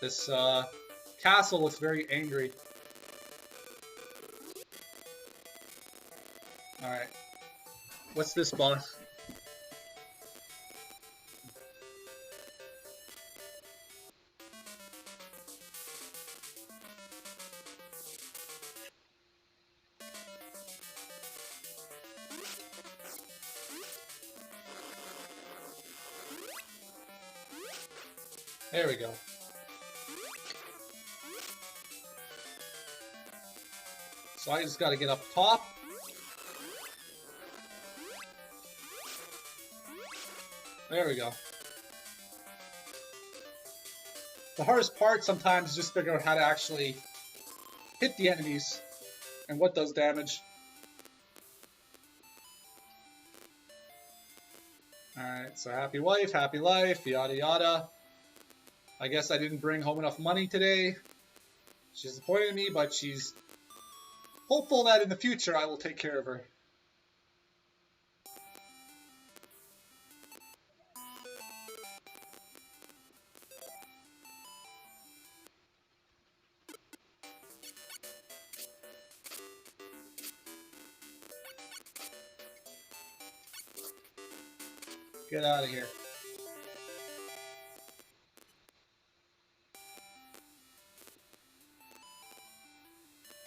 This castle looks very angry. Alright. What's this, boss? There we go. So I just gotta get up top. There we go. The hardest part sometimes is just figuring out how to actually hit the enemies and what does damage. Alright, so happy wife, happy life, yada yada. I guess I didn't bring home enough money today. She's disappointed in me, but she's hopeful that in the future I will take care of her. Get out of here.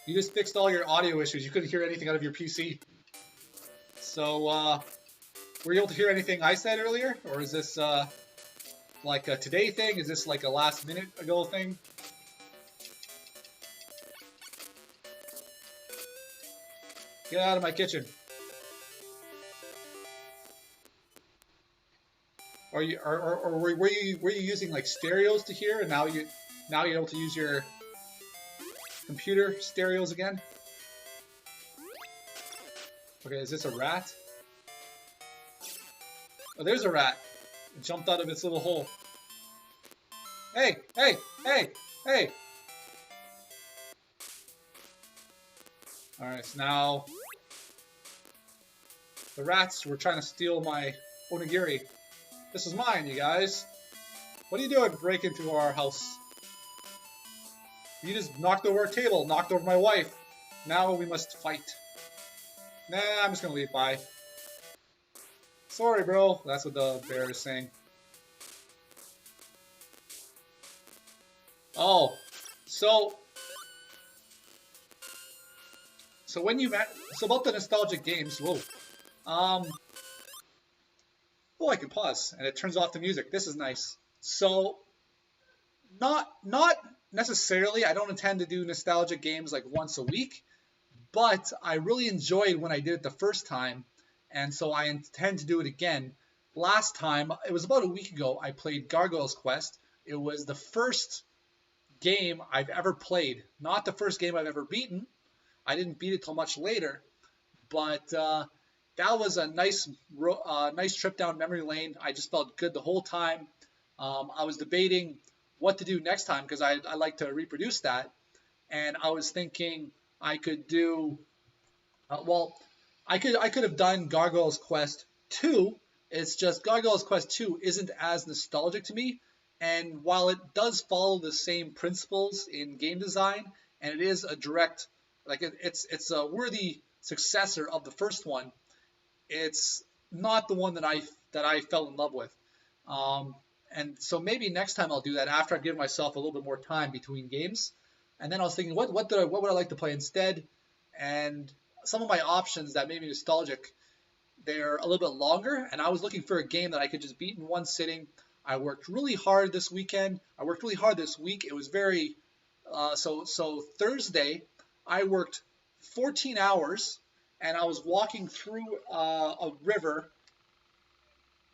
You just fixed all your audio issues. You couldn't hear anything out of your PC. So, were you able to hear anything I said earlier? Or is this, like a today thing? Is this like a last minute ago thing? Get out of my kitchen. Or were you using like stereos to hear, and now you're able to use your computer stereos again? Okay, is this a rat? Oh, there's a rat. It jumped out of its little hole. Hey, hey, hey, hey! Alright, so now the rats were trying to steal my onigiri. This is mine, you guys. What are you doing? Break into our house. You just knocked over a table, knocked over my wife. Now we must fight. Nah, I'm just gonna leave. Bye. Sorry, bro. That's what the bear is saying. Oh, so when you met, so about the nostalgic games. Whoa. Oh, I can pause, and it turns off the music. This is nice. So, not necessarily. I don't intend to do nostalgic games like once a week, but I really enjoyed when I did it the first time, and so I intend to do it again. Last time, it was about a week ago, I played Gargoyle's Quest. It was the first game I've ever played. Not the first game I've ever beaten. I didn't beat it till much later, but that was a nice trip down memory lane. I just felt good the whole time. I was debating what to do next time because I like to reproduce that, and I was thinking I could do I could have done Gargoyle's Quest 2. It's just Gargoyle's Quest 2 isn't as nostalgic to me, and while it does follow the same principles in game design, and it is a direct it's a worthy successor of the first one, it's not the one that I fell in love with. And so maybe next time I'll do that after I've given myself a little bit more time between games. And then I was thinking, what would I like to play instead? And some of my options that made me nostalgic, they're a little bit longer. And I was looking for a game that I could just beat in one sitting. I worked really hard this weekend. I worked really hard this week. It was very so Thursday, I worked 14 hours, and I was walking through a river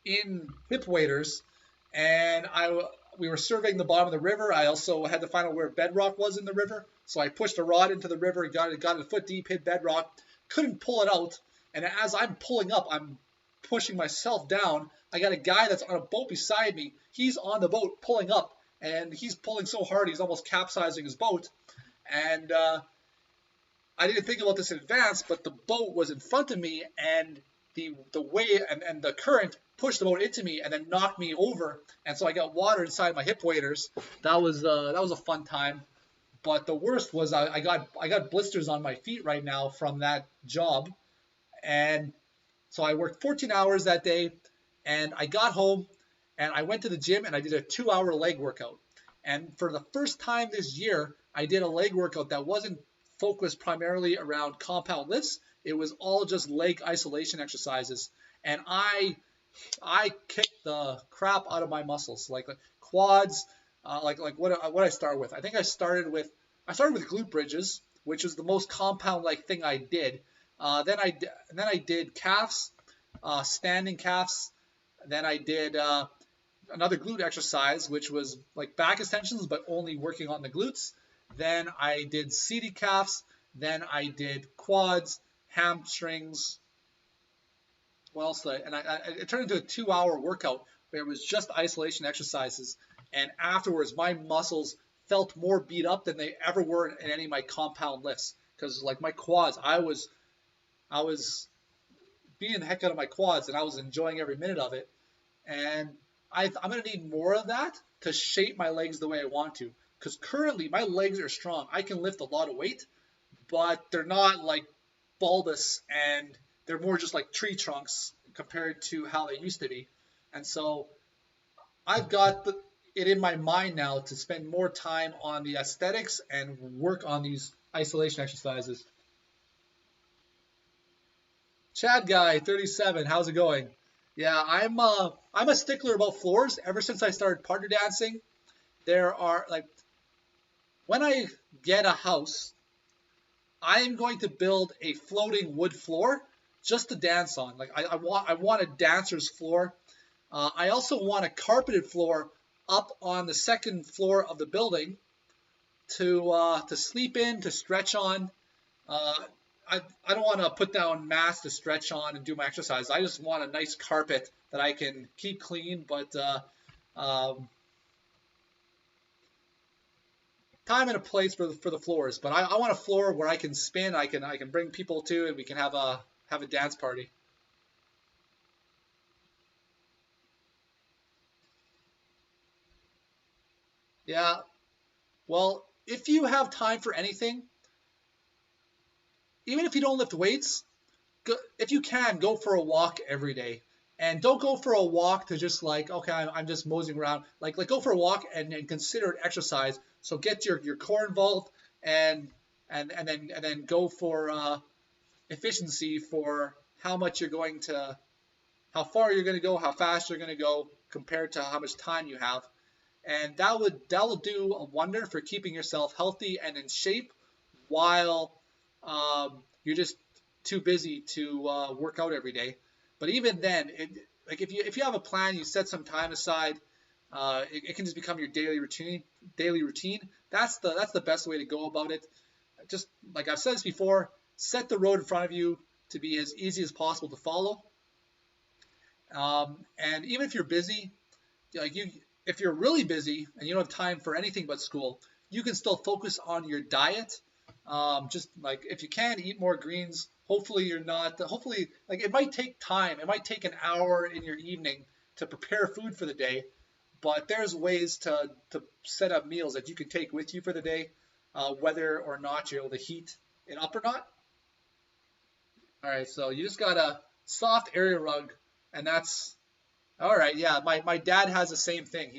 in hip waders, and we were surveying the bottom of the river. I also had to find out where bedrock was in the river, so I pushed a rod into the river, got it a foot deep, hit bedrock, couldn't pull it out, and as I'm pulling up, I'm pushing myself down. I got a guy that's on a boat beside me. He's on the boat pulling up, and he's pulling so hard he's almost capsizing his boat. And I didn't think about this in advance, but the boat was in front of me, and the wave and the current pushed the boat into me and then knocked me over, and so I got water inside my hip waders. That was a fun time. But the worst was I got blisters on my feet right now from that job, and so I worked 14 hours that day, and I got home and I went to the gym and I did a 2-hour leg workout. And for the first time this year, I did a leg workout that wasn't focused primarily around compound lifts. It was all just leg isolation exercises, and I kicked the crap out of my muscles, like quads, like what I started with. I think I started with glute bridges, which was the most compound like thing I did. Then I did calves, standing calves. Then I did another glute exercise, which was like back extensions, but only working on the glutes. Then I did seated calves. Then I did quads, hamstrings. What else did it turned into a 2-hour workout where it was just isolation exercises. And afterwards, my muscles felt more beat up than they ever were in any of my compound lifts. Because like my quads, I was beating the heck out of my quads, and I was enjoying every minute of it. And I'm going to need more of that to shape my legs the way I want to. Because currently, my legs are strong. I can lift a lot of weight, but they're not like bulbous, and they're more just like tree trunks compared to how they used to be. And so I've got it in my mind now to spend more time on the aesthetics and work on these isolation exercises. Chad Guy 37, how's it going? Yeah, I'm a stickler about floors. Ever since I started partner dancing, there are like when I get a house, I am going to build a floating wood floor just to dance on. Like I want a dancer's floor. I also want a carpeted floor up on the second floor of the building to sleep in, to stretch on. Uh, I don't want to put down mats to stretch on and do my exercise. I just want a nice carpet that I can keep clean, but um, time and a place for the floors. But I want a floor where I can spin, I can bring people to, and we can have a dance party. Yeah. Well, if you have time for anything, even if you don't lift weights, if you can, go for a walk every day. And don't go for a walk to just like, okay, I'm just moseying around. Like go for a walk and consider it exercise. So get your core involved and and then go for efficiency for how much you're going to, how far you're going to go, how fast you're going to go compared to how much time you have. And that will do a wonder for keeping yourself healthy and in shape while you're just too busy to work out every day. But even then, like if you have a plan, you set some time aside. It can just become your daily routine. Daily routine. That's the best way to go about it. Just like I've said this before, set the road in front of you to be as easy as possible to follow. And even if you're busy, like you, if you're really busy and you don't have time for anything but school, you can still focus on your diet. Just like if you can eat more greens, hopefully you're not. Hopefully, like it might take time. It might take an hour in your evening to prepare food for the day, but there's ways to set up meals that you can take with you for the day, whether or not you're able to heat it up or not. All right, so you just got a soft area rug, and that's all right. Yeah, my dad has the same thing.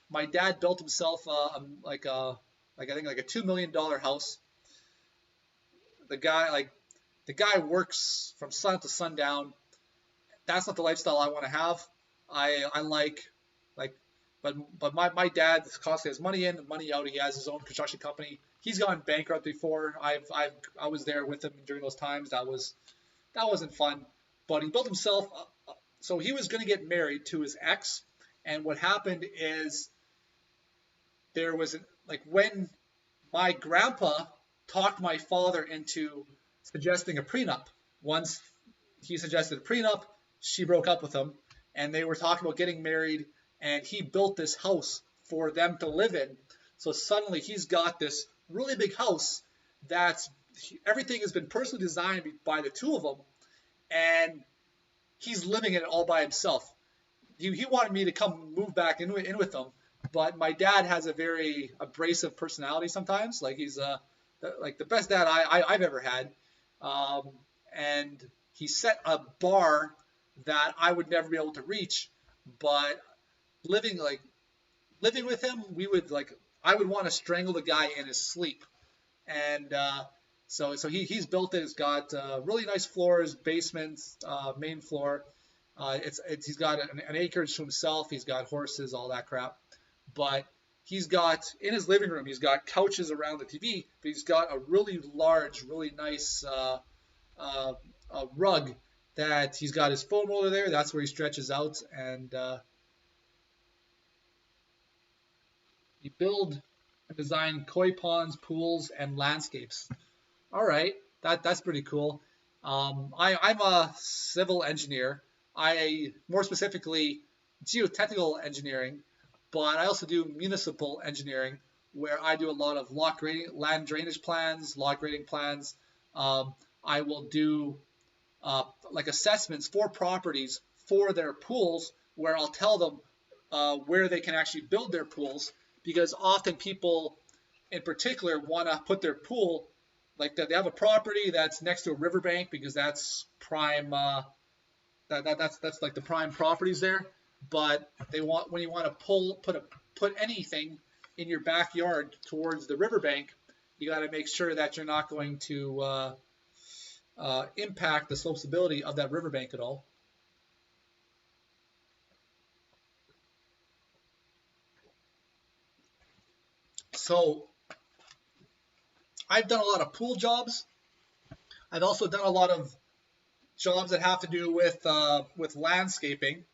My dad built himself like I think like a $2 million house. The guy the guy works from sun to sundown. That's not the lifestyle I want to have. I like but my dad constantly has money in and money out. He has his own construction company. He's gone bankrupt before. I was there with him during those times. That wasn't fun. But he built himself. So he was going to get married to his ex, and what happened is there was like when my grandpa talked my father into suggesting a prenup. Once he suggested a prenup, she broke up with him, and they were talking about getting married, and he built this house for them to live in. So suddenly he's got this really big house that's everything has been personally designed by the two of them, and he's living in it all by himself. He wanted me to come move back in with him, but my dad has a very abrasive personality sometimes. Like he's like the best dad I've ever had, um, and he set a bar that I would never be able to reach. But living like living with him, we would like I would want to strangle the guy in his sleep. And so he's built it. It's got really nice floors, basements, main floor. He's got an acreage to himself. He's got horses, all that crap. But he's got in his living room. He's got couches around the TV. But he's got a really large, really nice uh, rug that he's got his foam roller there. That's where he stretches out, and he build and design koi ponds, pools, and landscapes. All right, that's pretty cool. I'm a civil engineer. I more specifically geotechnical engineering, but I also do municipal engineering, where I do a lot of lot grading, land drainage plans, lot grading plans. Um, I will do like assessments for properties for their pools, where I'll tell them where they can actually build their pools, because often people in particular want to put their pool like that. They have a property that's next to a riverbank because that's prime. That's like the prime properties there. But they want when you want to put anything in your backyard towards the riverbank, you got to make sure that you're not going to impact the slopability of that riverbank at all. So I've done a lot of pool jobs. I've also done a lot of jobs that have to do with landscaping,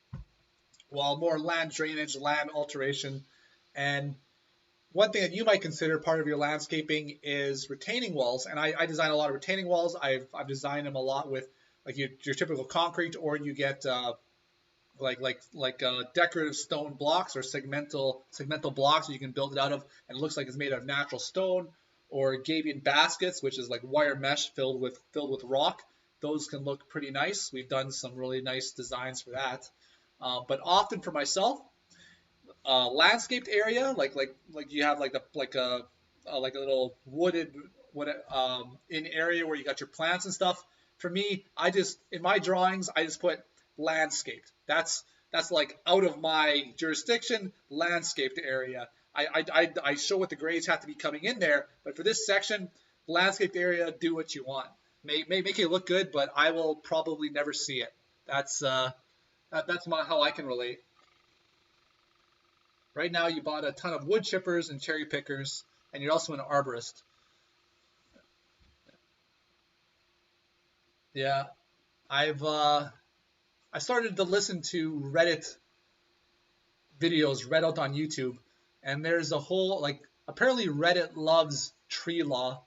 well, more land drainage, land alteration, and one thing that you might consider part of your landscaping is retaining walls. And I design a lot of retaining walls. I've designed them a lot with like your typical concrete, or you get decorative stone blocks or segmental blocks that you can build it out of, and it looks like it's made out of natural stone, or Gabion baskets, which is like wire mesh filled with rock. Those can look pretty nice. We've done some really nice designs for that. But often for myself, landscaped area, like you have like a little wooded in area where you got your plants and stuff. For me, I just in my drawings I just put landscaped. That's like out of my jurisdiction, landscaped area. I show what the grades have to be coming in there, but for this section, landscaped area, do what you want. May make it look good, but I will probably never see it. That's how I can relate. Right now, you bought a ton of wood chippers and cherry pickers, and you're also an arborist. Yeah, I started to listen to Reddit videos read out on YouTube, and there's a whole apparently Reddit loves tree law,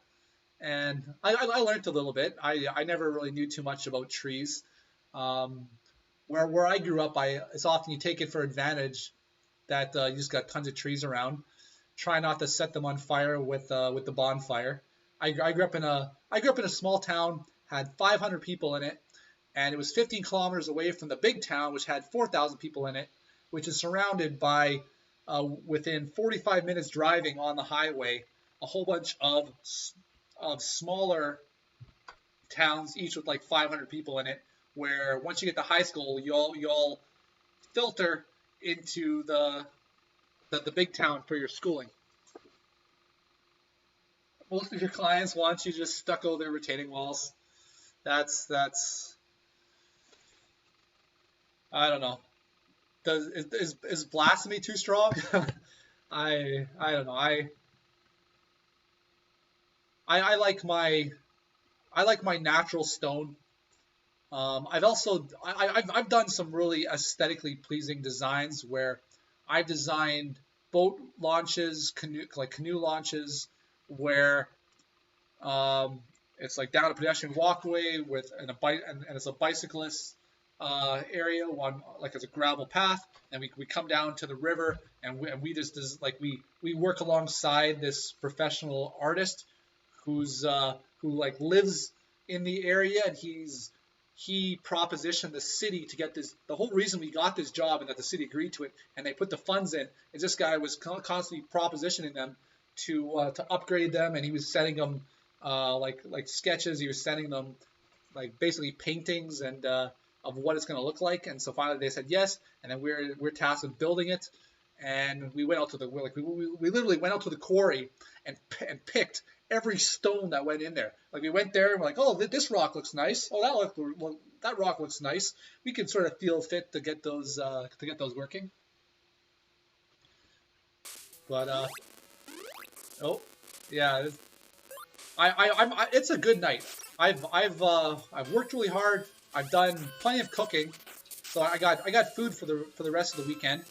and I learned a little bit. I never really knew too much about trees. Where I grew up, it's often you take it for advantage that you just got tons of trees around. Try not to set them on fire with the bonfire. I grew up in a small town, had 500 people in it, and it was 15 kilometers away from the big town, which had 4,000 people in it, which is surrounded by within 45 minutes driving on the highway, a whole bunch of smaller towns, each with like 500 people in it. Where once you get to high school, you'll filter into the big town for your schooling. Most of your clients want you just stucco their retaining walls. That's I don't know. Is blasphemy too strong? I don't know. I like my natural stone. I've done some really aesthetically pleasing designs where I've designed boat launches, canoe launches, where it's like down a pedestrian walkway and it's a bicyclist area, one like it's a gravel path, and we come down to the river, and we just we work alongside this professional artist who lives in the area, and he propositioned the city to get this. The whole reason we got this job and that the city agreed to it and they put the funds in is this guy was constantly propositioning them to upgrade them, and he was sending them like sketches. He was sending them like basically paintings and of what it's going to look like. And so finally they said yes, and then we're tasked with building it. And we went out to we literally went out to the quarry and picked every stone that went in there. Like we went there and we're like, oh, this rock looks nice. Oh, that rock looks nice. We could sort of feel fit to get those working. But oh yeah, it's a good night. I've worked really hard. I've done plenty of cooking, so I got food for the rest of the weekend.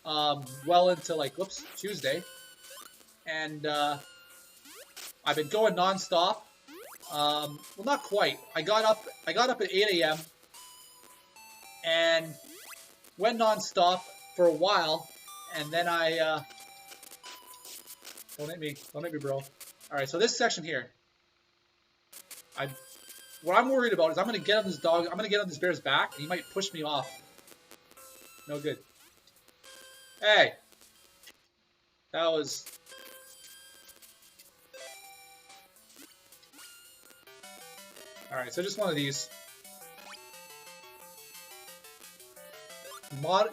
Well into Tuesday, and I've been going nonstop. Well, not quite. I got up at 8 a.m. and went nonstop for a while, and then don't hit me, bro. All right, so this section here, what I'm worried about is I'm gonna get on this bear's back, and he might push me off. No good. Hey, that was. All right, so just one of these.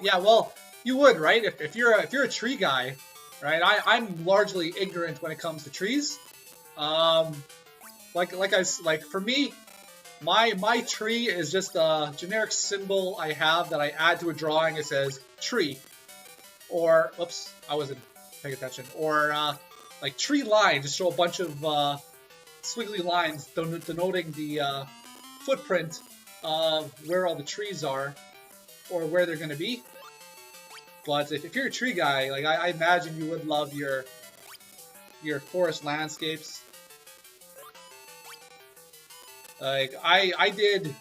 Yeah, well, you would, right? If you're a tree guy, right? I'm largely ignorant when it comes to trees. For me, my tree is just a generic symbol I have that I add to a drawing. It says tree, or oops, I wasn't paying attention. Or like tree line, just show a bunch of squiggly lines denoting the footprint of where all the trees are or where they're going to be. But if you're a tree guy, like I imagine you would love your forest landscapes. Like I did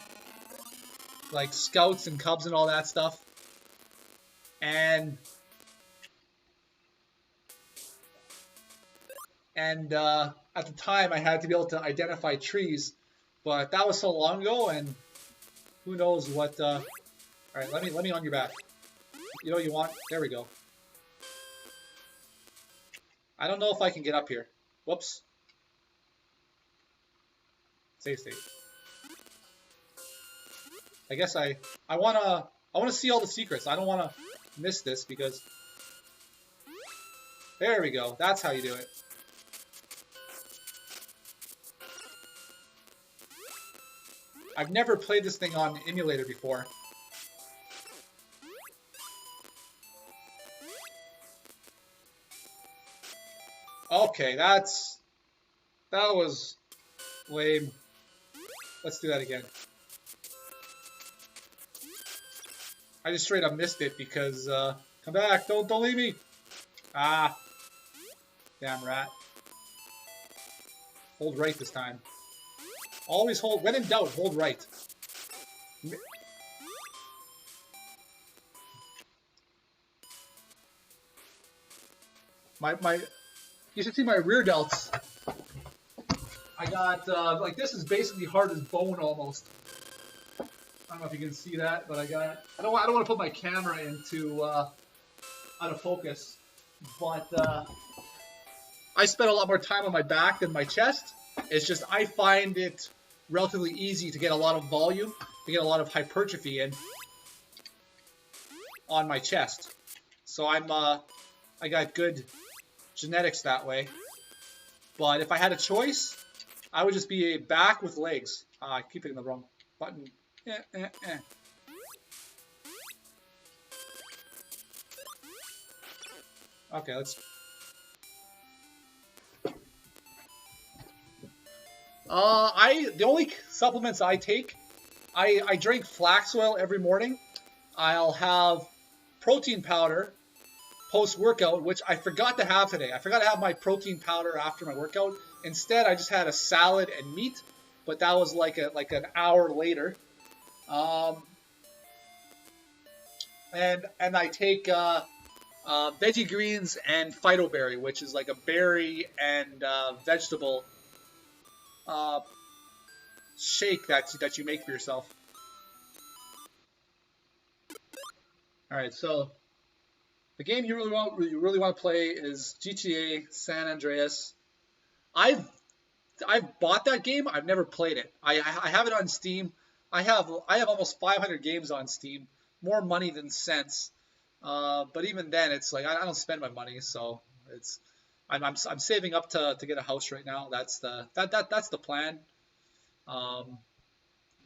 like scouts and cubs and all that stuff, and at the time I had to be able to identify trees, but that was so long ago, and who knows what. All right, let me on your back. You know what you want? There we go. I don't know if I can get up here. Whoops. Save state. I guess I wanna see all the secrets. I don't wanna miss this because there we go. That's how you do it. I've never played this thing on emulator before. Okay, that was lame. Let's do that again. I just straight up missed it because come back, don't leave me. Ah, damn rat. Hold right this time. Always hold. When in doubt, hold right. You should see my rear delts. I got like this is basically hard as bone almost. I don't know if you can see that, but I don't want to put my camera into out of focus, but I spent a lot more time on my back than my chest. It's just I find it relatively easy to get a lot of volume, to get a lot of hypertrophy in on my chest. So I got good genetics that way. But if I had a choice, I would just be a back with legs. I keep hitting the wrong button. Okay, let's. The only supplements I take, I drink flax oil every morning. I'll have protein powder post-workout, which I forgot to have today. I forgot to have my protein powder after my workout. Instead, I just had a salad and meat, but that was like an hour later. And I take veggie greens and phytoberry, which is like a berry and vegetable shake that you make for yourself. All right, so the game you really want to play is GTA San Andreas. I've bought that game. I've never played it. I have it on Steam. I have almost 500 games on Steam. More money than sense. But even then, it's like I don't spend my money, so it's I'm saving up to get a house right now. That's the plan.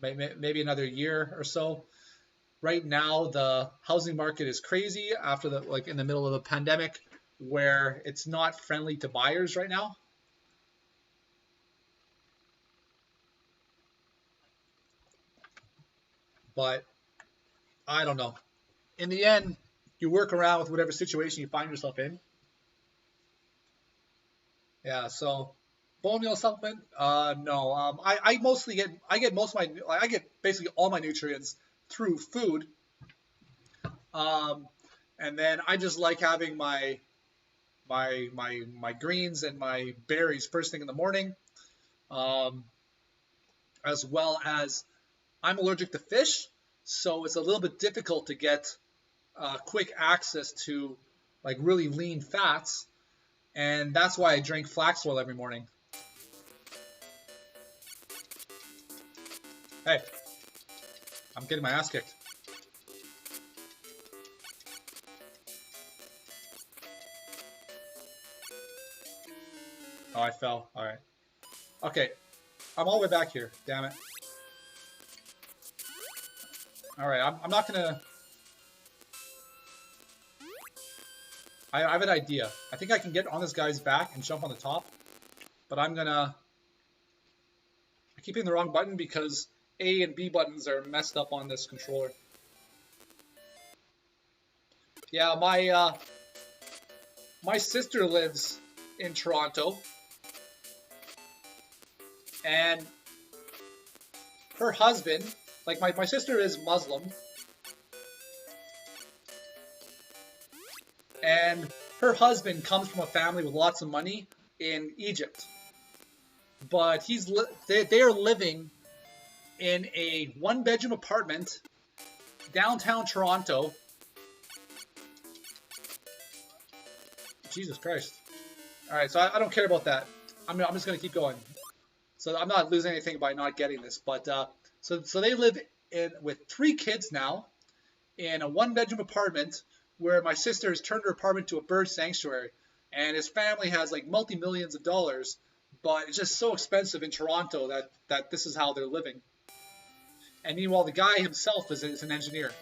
Maybe another year or so. Right now, the housing market is crazy after in the middle of the pandemic, where it's not friendly to buyers right now. But I don't know. In the end, you work around with whatever situation you find yourself in. Yeah. So, bone meal supplement? No. I get basically all my nutrients through food. And then I just like having my greens and my berries first thing in the morning. As well as I'm allergic to fish, so it's a little bit difficult to get quick access to like really lean fats, and that's why I drink flax oil every morning. Hey, I'm getting my ass kicked. Oh, I fell. All right. Okay. I'm all the way back here. Damn it. All right. I'm not going to... I have an idea. I think I can get on this guy's back and jump on the top. But I'm gonna... I keep hitting the wrong button because A and B buttons are messed up on this controller. Yeah, my sister lives in Toronto. And her husband, like my sister is Muslim. And her husband comes from a family with lots of money in Egypt. But they are living in a one-bedroom apartment downtown Toronto. Jesus Christ. Alright, so I don't care about that. I'm just going to keep going. So I'm not losing anything by not getting this. But so they live with 3 kids now in a one-bedroom apartment where my sister has turned her apartment to a bird sanctuary. And his family has like multi-millions of dollars. But it's just so expensive in Toronto that this is how they're living. And meanwhile, the guy himself is an engineer.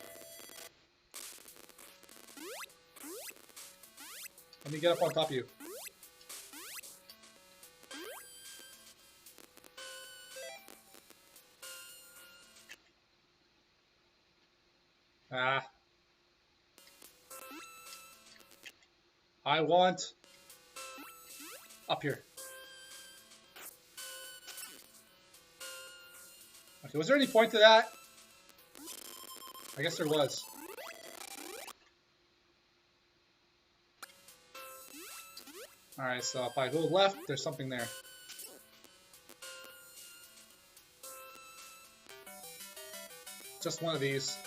Let me get up on top of you. Ah. I want up here. Okay, was there any point to that? I guess there was. Alright, so if I go left, there's something there. Just one of these.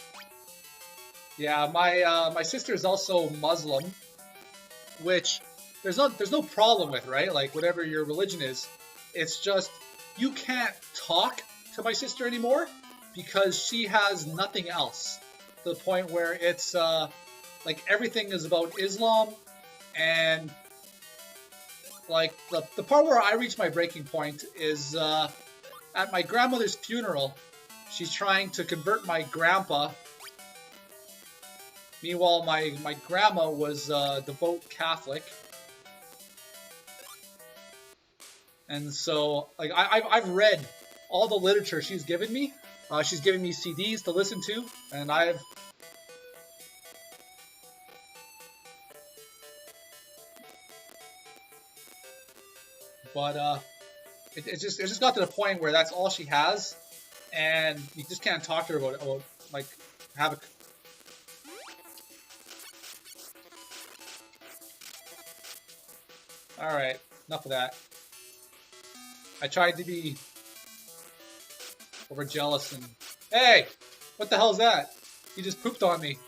Yeah, my sister is also Muslim, which there's no problem with, right? Like whatever your religion is, it's just you can't talk to my sister anymore because she has nothing else. To the point where it's like everything is about Islam, and like the part where I reach my breaking point is at my grandmother's funeral. She's trying to convert my grandpa. Meanwhile, my grandma was devout Catholic. And so, like, I've read all the literature she's given me. She's given me CDs to listen to, and I've... But, it just got to the point where that's all she has, and you just can't talk to her about like, have a... Alright, enough of that. I tried to be overjealous and... Hey! What the hell is that? You just pooped on me.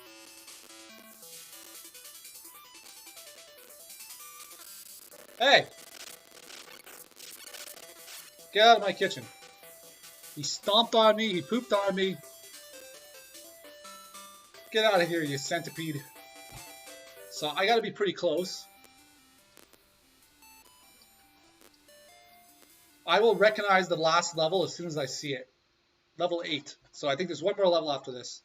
Hey! Get out of my kitchen. He stomped on me, he pooped on me. Get out of here, you centipede. So I gotta be pretty close. I will recognize the last level as soon as I see it. Level 8. So I think there's one more level after this.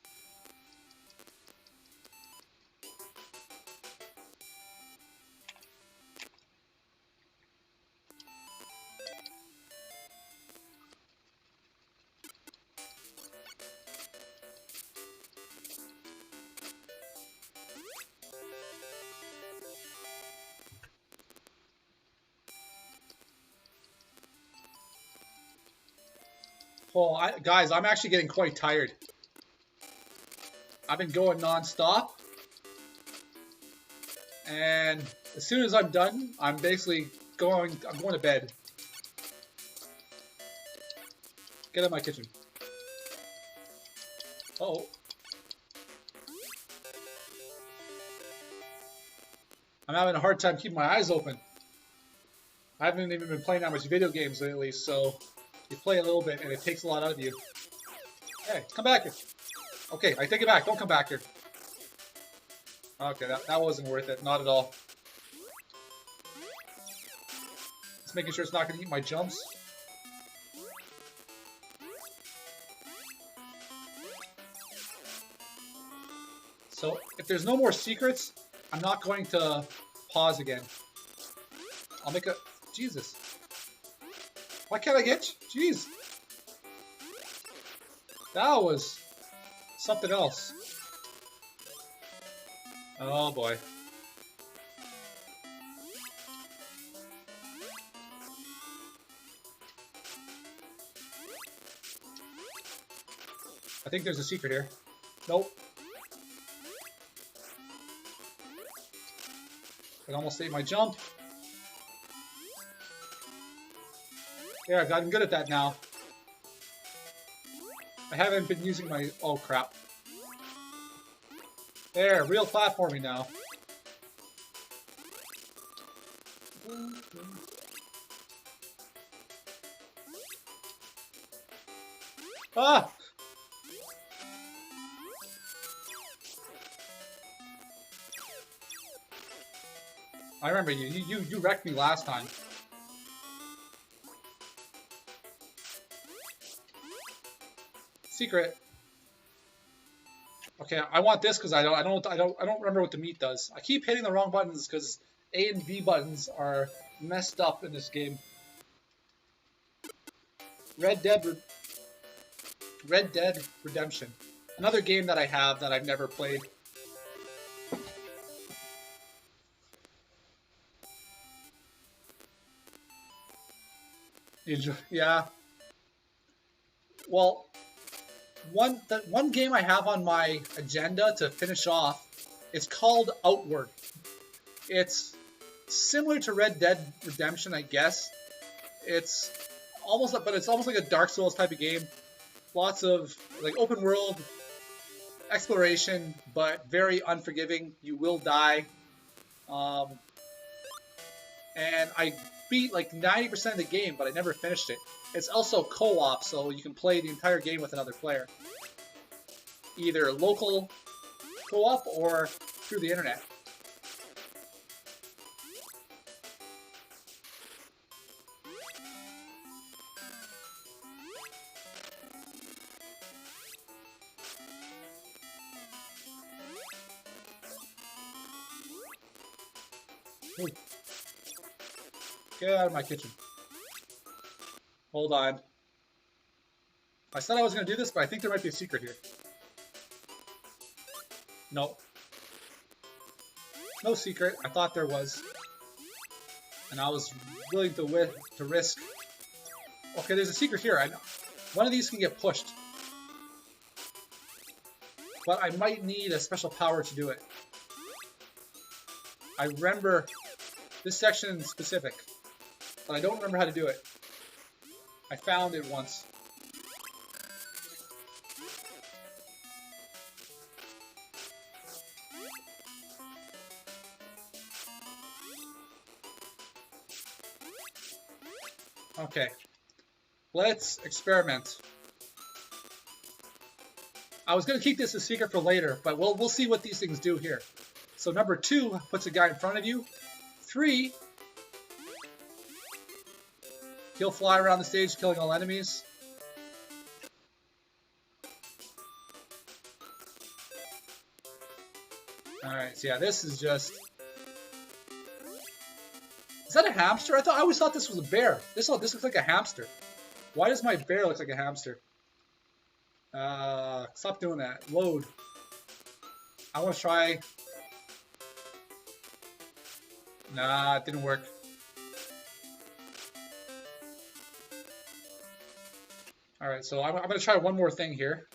Oh, guys, I'm actually getting quite tired. I've been going non-stop. And as soon as I'm done, I'm basically going to bed. Get out of my kitchen. Uh-oh. I'm having a hard time keeping my eyes open. I haven't even been playing that much video games lately, so you play a little bit and it takes a lot out of you. Hey, come back here. Okay, I take it back. Don't come back here. Okay, that wasn't worth it. Not at all. Just making sure it's not going to eat my jumps. So, if there's no more secrets, I'm not going to pause again. I'll make a... Jesus. Why can't I get... Jeez. That was something else. Oh boy. I think there's a secret here. Nope. I almost saved my jump. Yeah, I've gotten good at that now. I haven't been using my... Oh, crap. There, real platforming now. Ah! I remember you. You wrecked me last time. Secret. Okay, I want this because I don't remember what the meat does. I keep hitting the wrong buttons because A and B buttons are messed up in this game. Red Dead Redemption. Another game that I have that I've never played. Yeah. Well, one game I have on my agenda to finish off, it's called Outward. It's similar to Red Dead Redemption, I guess. It's almost like a Dark Souls type of game. Lots of like open world exploration, but very unforgiving. You will die. And I beat like 90% of the game, but I never finished it. It's also co-op, so you can play the entire game with another player. Either local co-op or through the internet. Ooh. Get out of my kitchen. Hold on. I said I was going to do this, but I think there might be a secret here. No. No secret. I thought there was. And I was willing to risk. Okay, there's a secret here. One of these can get pushed. But I might need a special power to do it. I remember this section in specific, but I don't remember how to do it. I found it once. Okay, let's experiment. I was going to keep this a secret for later, but we'll see what these things do here. So number 2 puts a guy in front of you. 3, he'll fly around the stage killing all enemies. Alright, so yeah, this is just... Is that a hamster? I always thought this was a bear. This looks like a hamster. Why does my bear look like a hamster? Stop doing that. Load. I want to try... Nah, it didn't work. Alright, so I'm going to try one more thing here.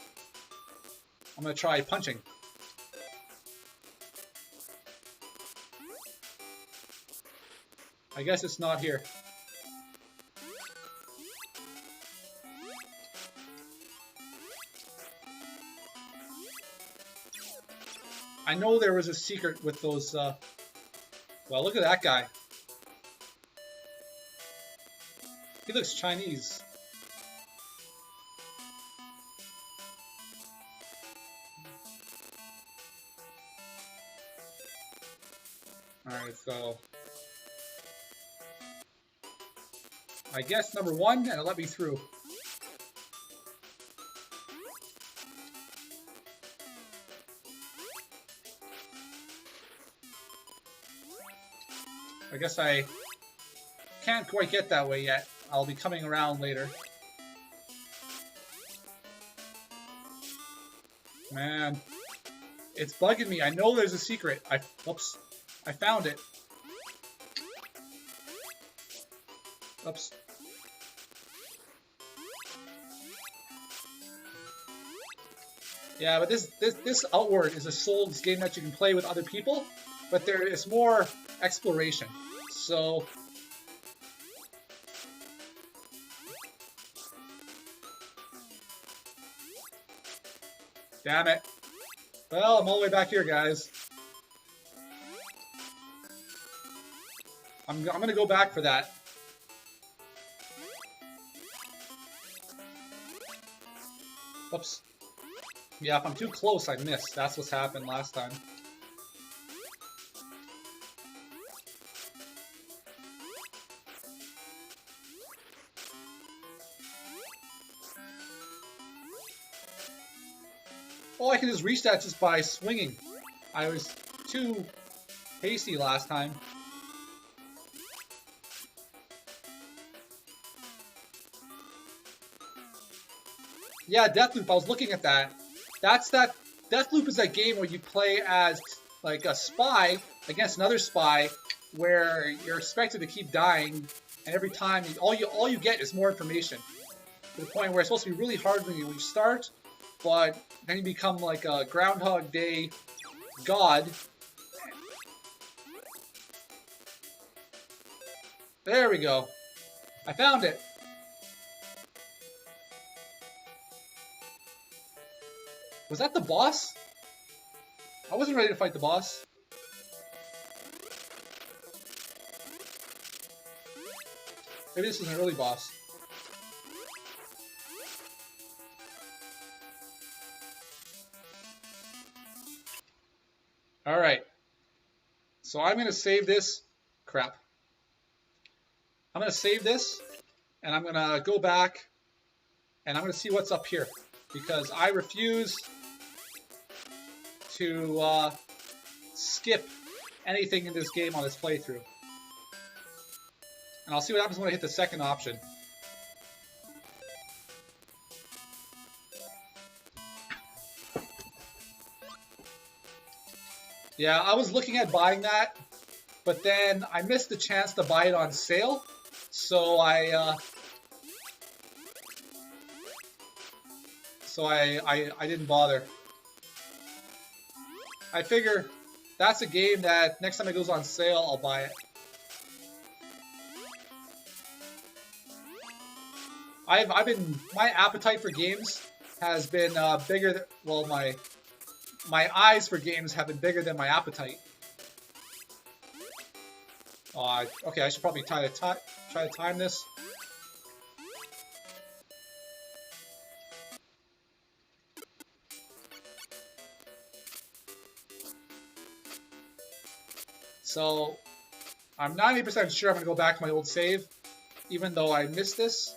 I'm going to try punching. I guess it's not here. I know there was a secret with those, well, look at that guy. He looks Chinese. Alright, so... I guess number 1, and it let me through. I guess I can't quite get that way yet. I'll be coming around later. Man, it's bugging me. I know there's a secret. Whoops. I found it. Oops. Yeah, but this Outward is a Souls game that you can play with other people, but there is more exploration. So damn it. Well, I'm all the way back here, guys. I'm gonna go back for that. Oops. Yeah, if I'm too close, I miss. That's what's happened last time. Oh, I can just reach that just by swinging. I was too hasty last time. Yeah, Deathloop, I was looking at that. Deathloop is that game where you play as like a spy against another spy, where you're expected to keep dying, and every time all you get is more information. To the point where it's supposed to be really hard when you start, but then you become like a Groundhog Day god. There we go. I found it. Was that the boss? I wasn't ready to fight the boss. Maybe this is an early boss. Alright. So I'm going to save this. Crap. I'm going to save this, and I'm going to go back, and I'm going to see what's up here. Because I refuse to skip anything in this game on this playthrough. And I'll see what happens when I hit the second option. Yeah, I was looking at buying that, but then I missed the chance to buy it on sale, so I didn't bother. I figure that's a game that next time it goes on sale, I'll buy it. My appetite for games has been bigger than, well, my eyes for games have been bigger than my appetite. Okay, I should probably try to time this. So, I'm 90% sure I'm going to go back to my old save, even though I missed this.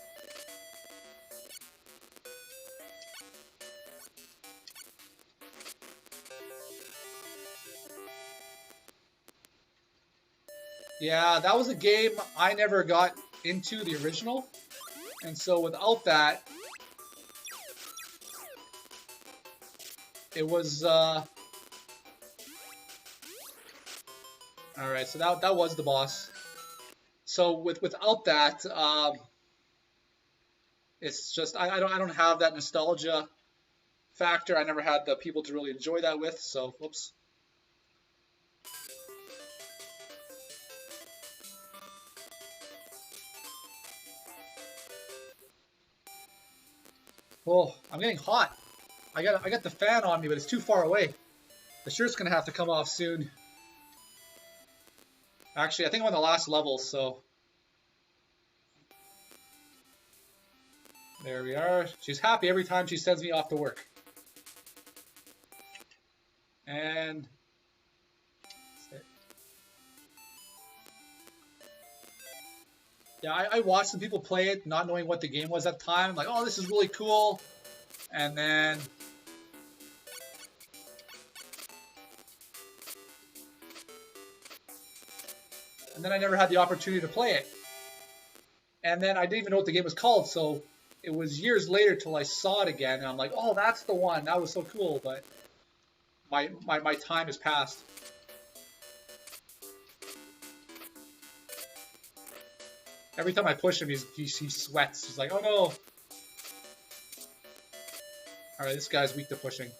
Yeah, that was a game I never got into, the original. And so without that, it was, Alright, so that was the boss. So without that, it's just I don't have that nostalgia factor. I never had the people to really enjoy that with, so whoops. Oh, I'm getting hot. I got the fan on me, but it's too far away. The shirt's gonna have to come off soon. Actually, I think I'm on the last level, so... There we are. She's happy every time she sends me off to work. And... Yeah, I watched some people play it, not knowing what the game was at the time. Like, oh, this is really cool. And then... and then I never had the opportunity to play it. And then I didn't even know what the game was called, so it was years later till I saw it again, and I'm like, oh, that's the one. That was so cool, but my time has passed. Every time I push him, he sweats. He's like, oh no. Alright, this guy's weak to pushing.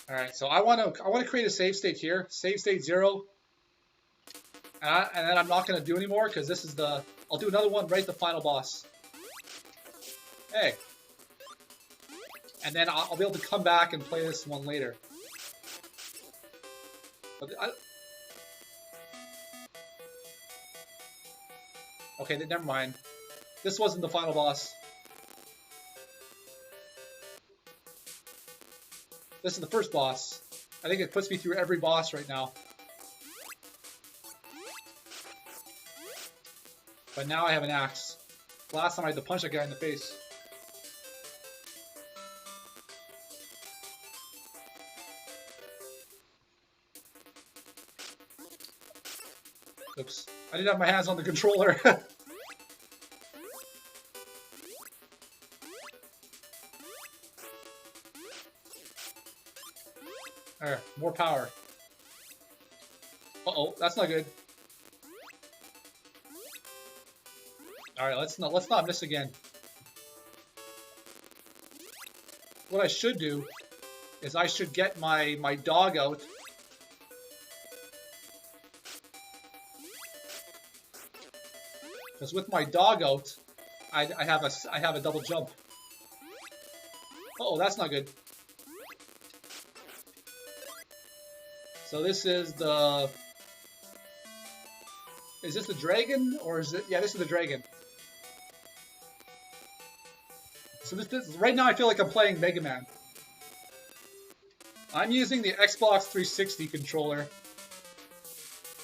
Alright, so I want to create a save state here. Save state 0. And then I'm not going to do anymore because this is the... I'll do another one right at the final boss. Hey. And then I'll be able to come back and play this one later. But okay, never mind. This wasn't the final boss. This is the first boss. I think it puts me through every boss right now. But now I have an axe. Last time I had to punch that guy in the face. Oops. I didn't have my hands on the controller. There, more power. Uh-oh, that's not good. Alright, let's not miss again. What I should do is I should get my dog out. Because with my dog out, I have a double jump. Uh-oh, that's not good. So this is the... Is this the dragon? Or is it... Yeah, this is the dragon. So this right now I feel like I'm playing Mega Man. I'm using the Xbox 360 controller.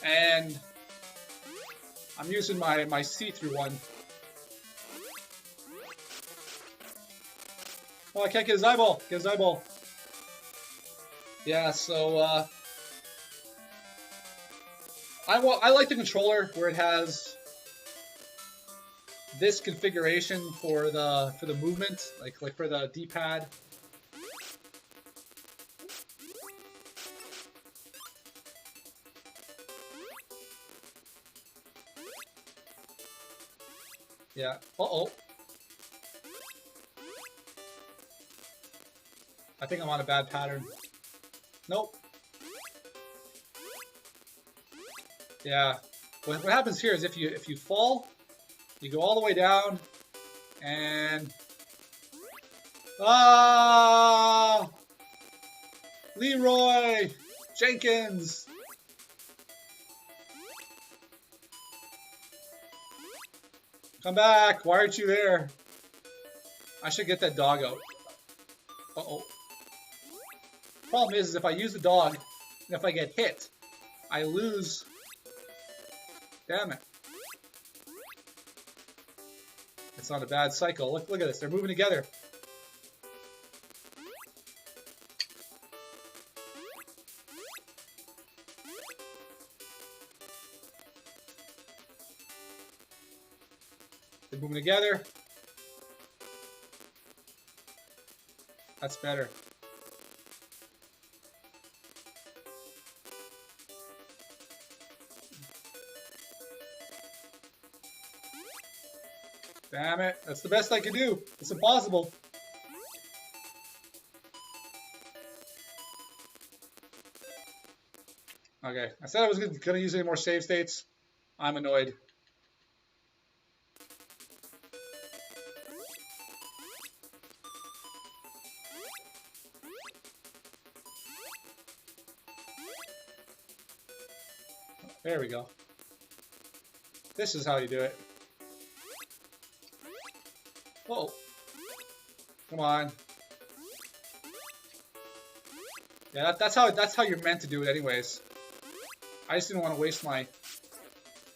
And... I'm using my see-through one. Oh, I can't get his eyeball. Get his eyeball. Yeah, so... I like the controller where it has this configuration for the movement, like for the D-pad. Yeah. Uh-oh. I think I'm on a bad pattern. Nope. Yeah. What happens here is if you fall, you go all the way down, and Leroy Jenkins. Come back! Why aren't you there? I should get that dog out. Uh-oh. Problem is if I use the dog, and if I get hit, I lose. Damn it. It's not a bad cycle. Look at this. They're moving together. They're moving together. That's better. Damn it. That's the best I can do. It's impossible. Okay. I said I was going to use any more save states. I'm annoyed. There we go. This is how you do it. Whoa. Come on. Yeah, that's how you're meant to do it anyways. I just didn't want to waste my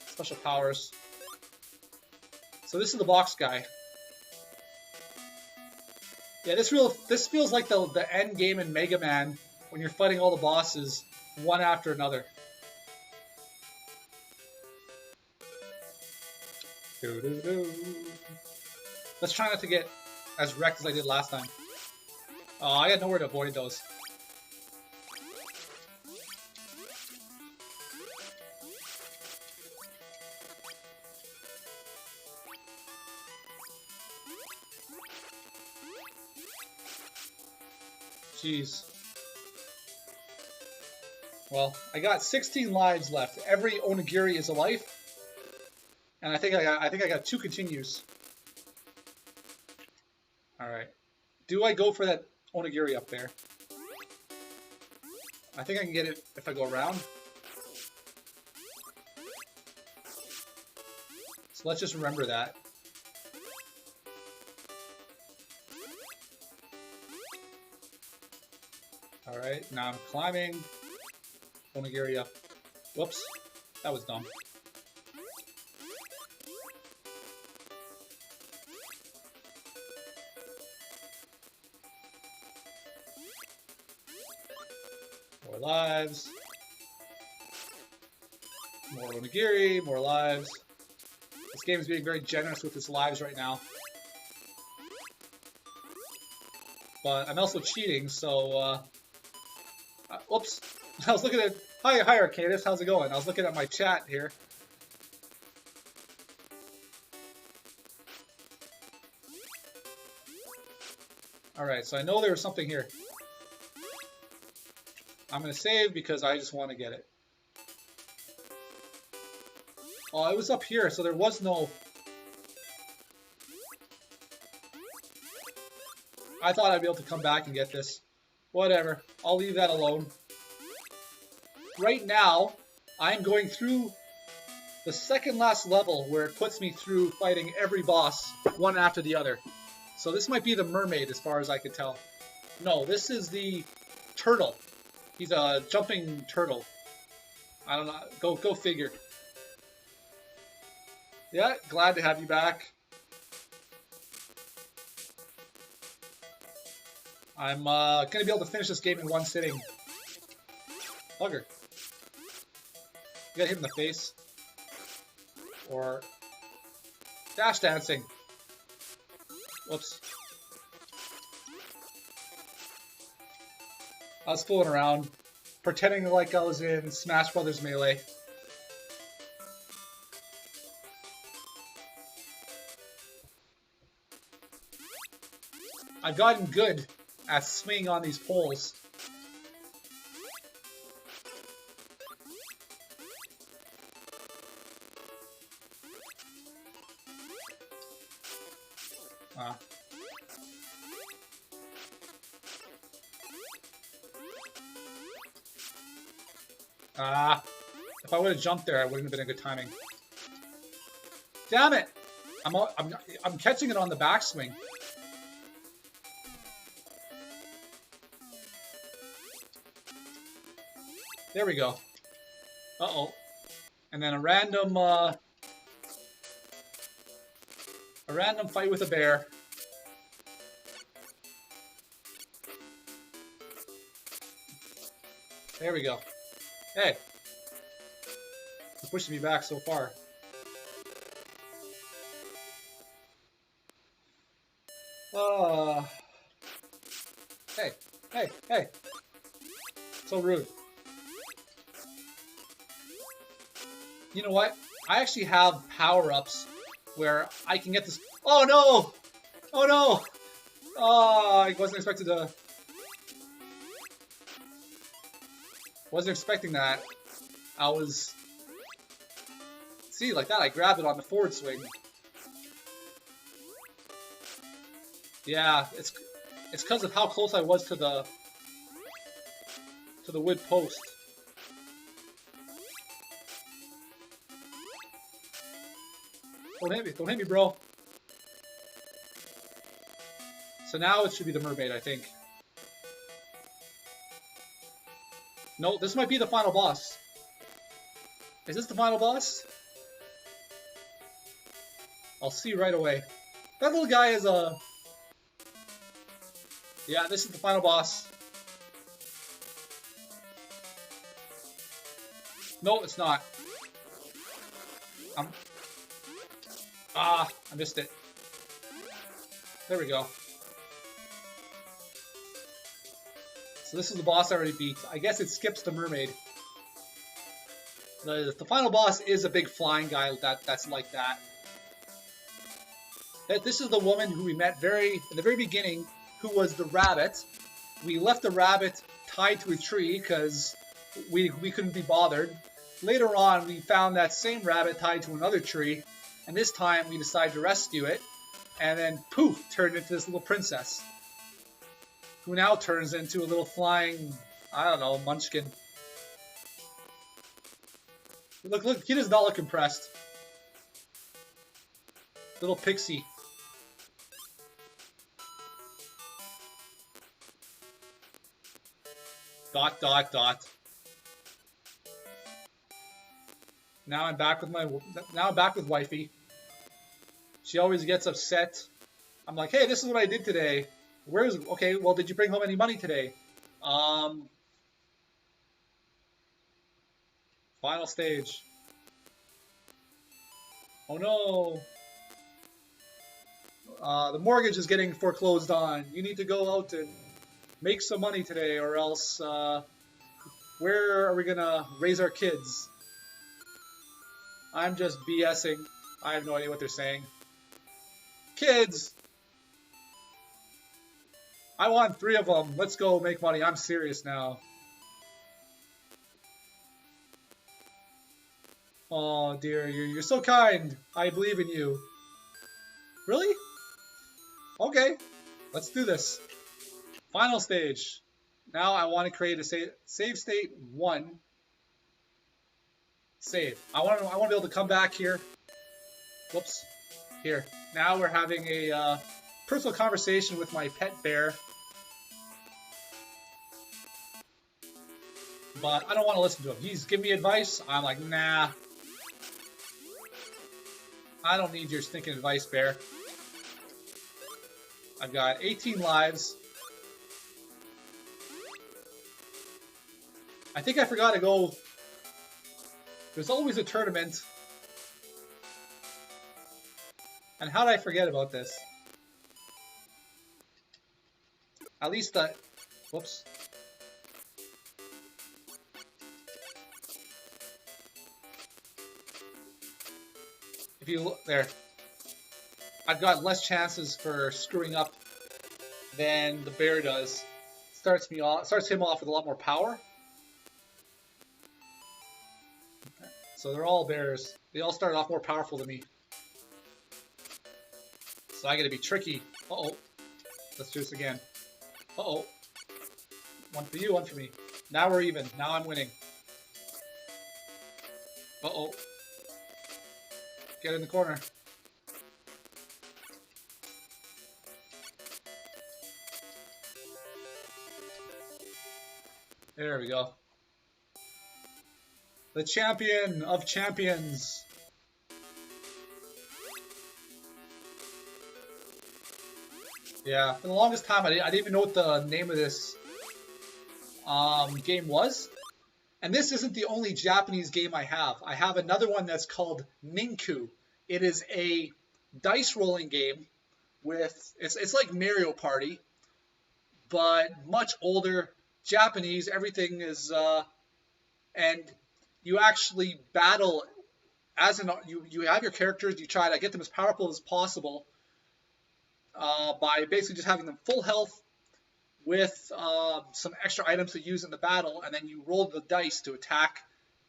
special powers. So this is the box guy. Yeah, this feels like the end game in Mega Man when you're fighting all the bosses one after another. Let's try not to get as wrecked as I did last time. Oh, I got nowhere to avoid those. Jeez. Well, I got 16 lives left. Every onigiri is a life, and I think I got 2 continues. All right. Do I go for that onigiri up there? I think I can get it if I go around. So let's just remember that. Alright, now I'm climbing. Onigiri up. Whoops. That was dumb. More lives. More onigiri, more lives. This game is being very generous with its lives right now. But I'm also cheating, so oops. I was looking at... Hi, Arcadis. How's it going? I was looking at my chat here. Alright, so I know there was something here. I'm going to save because I just want to get it. Oh, it was up here, so there was no... I thought I'd be able to come back and get this. Whatever. I'll leave that alone. Right now, I'm going through the second last level where it puts me through fighting every boss one after the other. So this might be the mermaid as far as I could tell. No, this is the turtle. He's a jumping turtle. I don't know. Go figure. Yeah, glad to have you back. I'm going to be able to finish this game in one sitting. Bugger. You gotta hit him in the face. Or... dash dancing. Whoops. I was fooling around, pretending like I was in Smash Brothers Melee. I've gotten good at swinging on these poles. If I would have jumped there, I wouldn't have been a good timing. Damn it! I'm catching it on the backswing. There we go. Uh-oh. And then a random fight with a bear. There we go. Hey. You're pushing me back so far. Hey. So rude. You know what? I actually have power-ups where I can get this... Oh no! Oh no! Oh, I wasn't expecting to... Wasn't expecting that. I was... See, like that, I grabbed it on the forward swing. Yeah, it's because of how close I was to the wood post. Don't hit me, bro. So now it should be the mermaid, I think. No, this might be the final boss. Is this the final boss? I'll see right away. That little guy is a... Yeah, this is the final boss. No, it's not. I missed it. There we go. So this is the boss I already beat. I guess it skips the mermaid. The final boss is a big flying guy that's like that. This is the woman who we met in the very beginning, who was the rabbit. We left the rabbit tied to a tree because we couldn't be bothered. Later on, we found that same rabbit tied to another tree, and this time we decided to rescue it, and then poof, turned into this little princess, who now turns into a little flying, I don't know, munchkin. Look, he does not look impressed. Little pixie. Dot, dot, dot. Now I'm back with wifey. She always gets upset. I'm like, hey, this is what I did today. Okay, well, did you bring home any money today? Final stage. Oh no. The mortgage is getting foreclosed on. You need to go out and make some money today, or else, where are we gonna raise our kids? I'm just BSing. I have no idea what they're saying. Kids! I want 3 of them. Let's go make money. I'm serious now. Oh dear, you're so kind. I believe in you. Really? Okay, let's do this. Final stage. Now I want to create a save state 1. Save. I want to be able to come back here. Whoops. Here. Now we're having a personal conversation with my pet bear. But I don't want to listen to him. He's giving me advice. I'm like, nah. I don't need your stinking advice, bear. I've got 18 lives. I think I forgot to go. There's always a tournament. And how did I forget about this? At least the... Whoops. If you look there, I've got less chances for screwing up than the bear does. Starts him off with a lot more power. Okay. So they're all bears. They all started off more powerful than me. So I gotta be tricky. Uh-oh. Let's do this again. Uh-oh. One for you, one for me. Now we're even. Now I'm winning. Uh-oh. Get in the corner. There we go. The champion of champions. Yeah, for the longest time I didn't even know what the name of this game was. And this isn't the only Japanese game I have. I have another one that's called Ninku. It is a dice rolling game with it's like Mario Party, but much older, Japanese. Everything is and you actually battle as you have your characters. You try to get them as powerful as possible by basically just having them full health with some extra items to use in the battle, and then you roll the dice to attack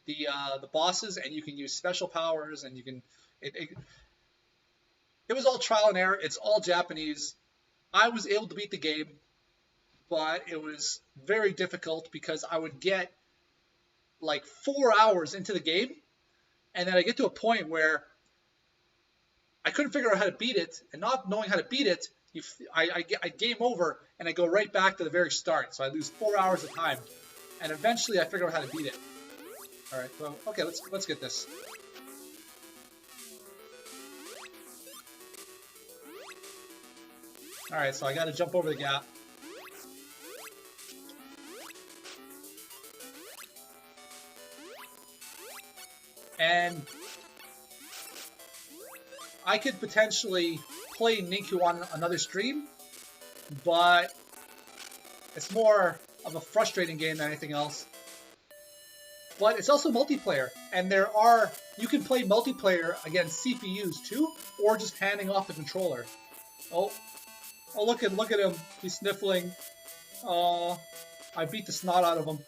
the bosses, and you can use special powers, and you can. It was all trial and error. It's all Japanese. I was able to beat the game, but it was very difficult because I would get like 4 hours into the game, and then I get to a point where I couldn't figure out how to beat it, and not knowing how to beat it, I game over, and I go right back to the very start. So I lose 4 hours of time, and eventually I figure out how to beat it. All right, well, okay, let's get this. All right, so I got to jump over the gap. and I could potentially play Ninku on another stream, but it's more of a frustrating game than anything else. But it's also multiplayer, and you can play multiplayer against CPUs too, or just handing off the controller. Oh, look at him, he's sniffling. Oh, I beat the snot out of him.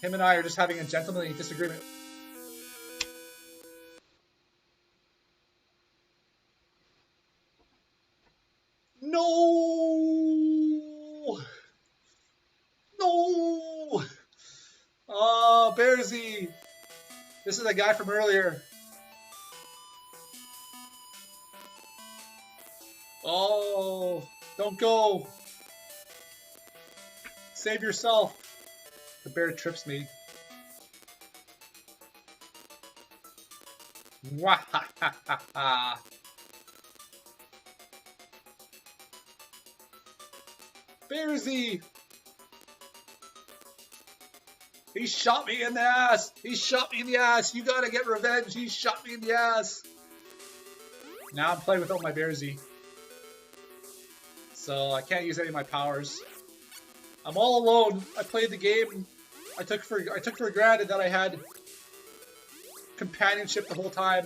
Him and I are just having a gentlemanly disagreement. No! No! Oh, Bearsy! This is the guy from earlier. Oh, don't go. Save yourself. The bear trips me. Wahahaha. Bearsy! He shot me in the ass! He shot me in the ass! You gotta get revenge! He shot me in the ass! Now I'm playing without my Bearsy. So I can't use any of my powers. I'm all alone. I played the game. I took for granted that I had companionship the whole time.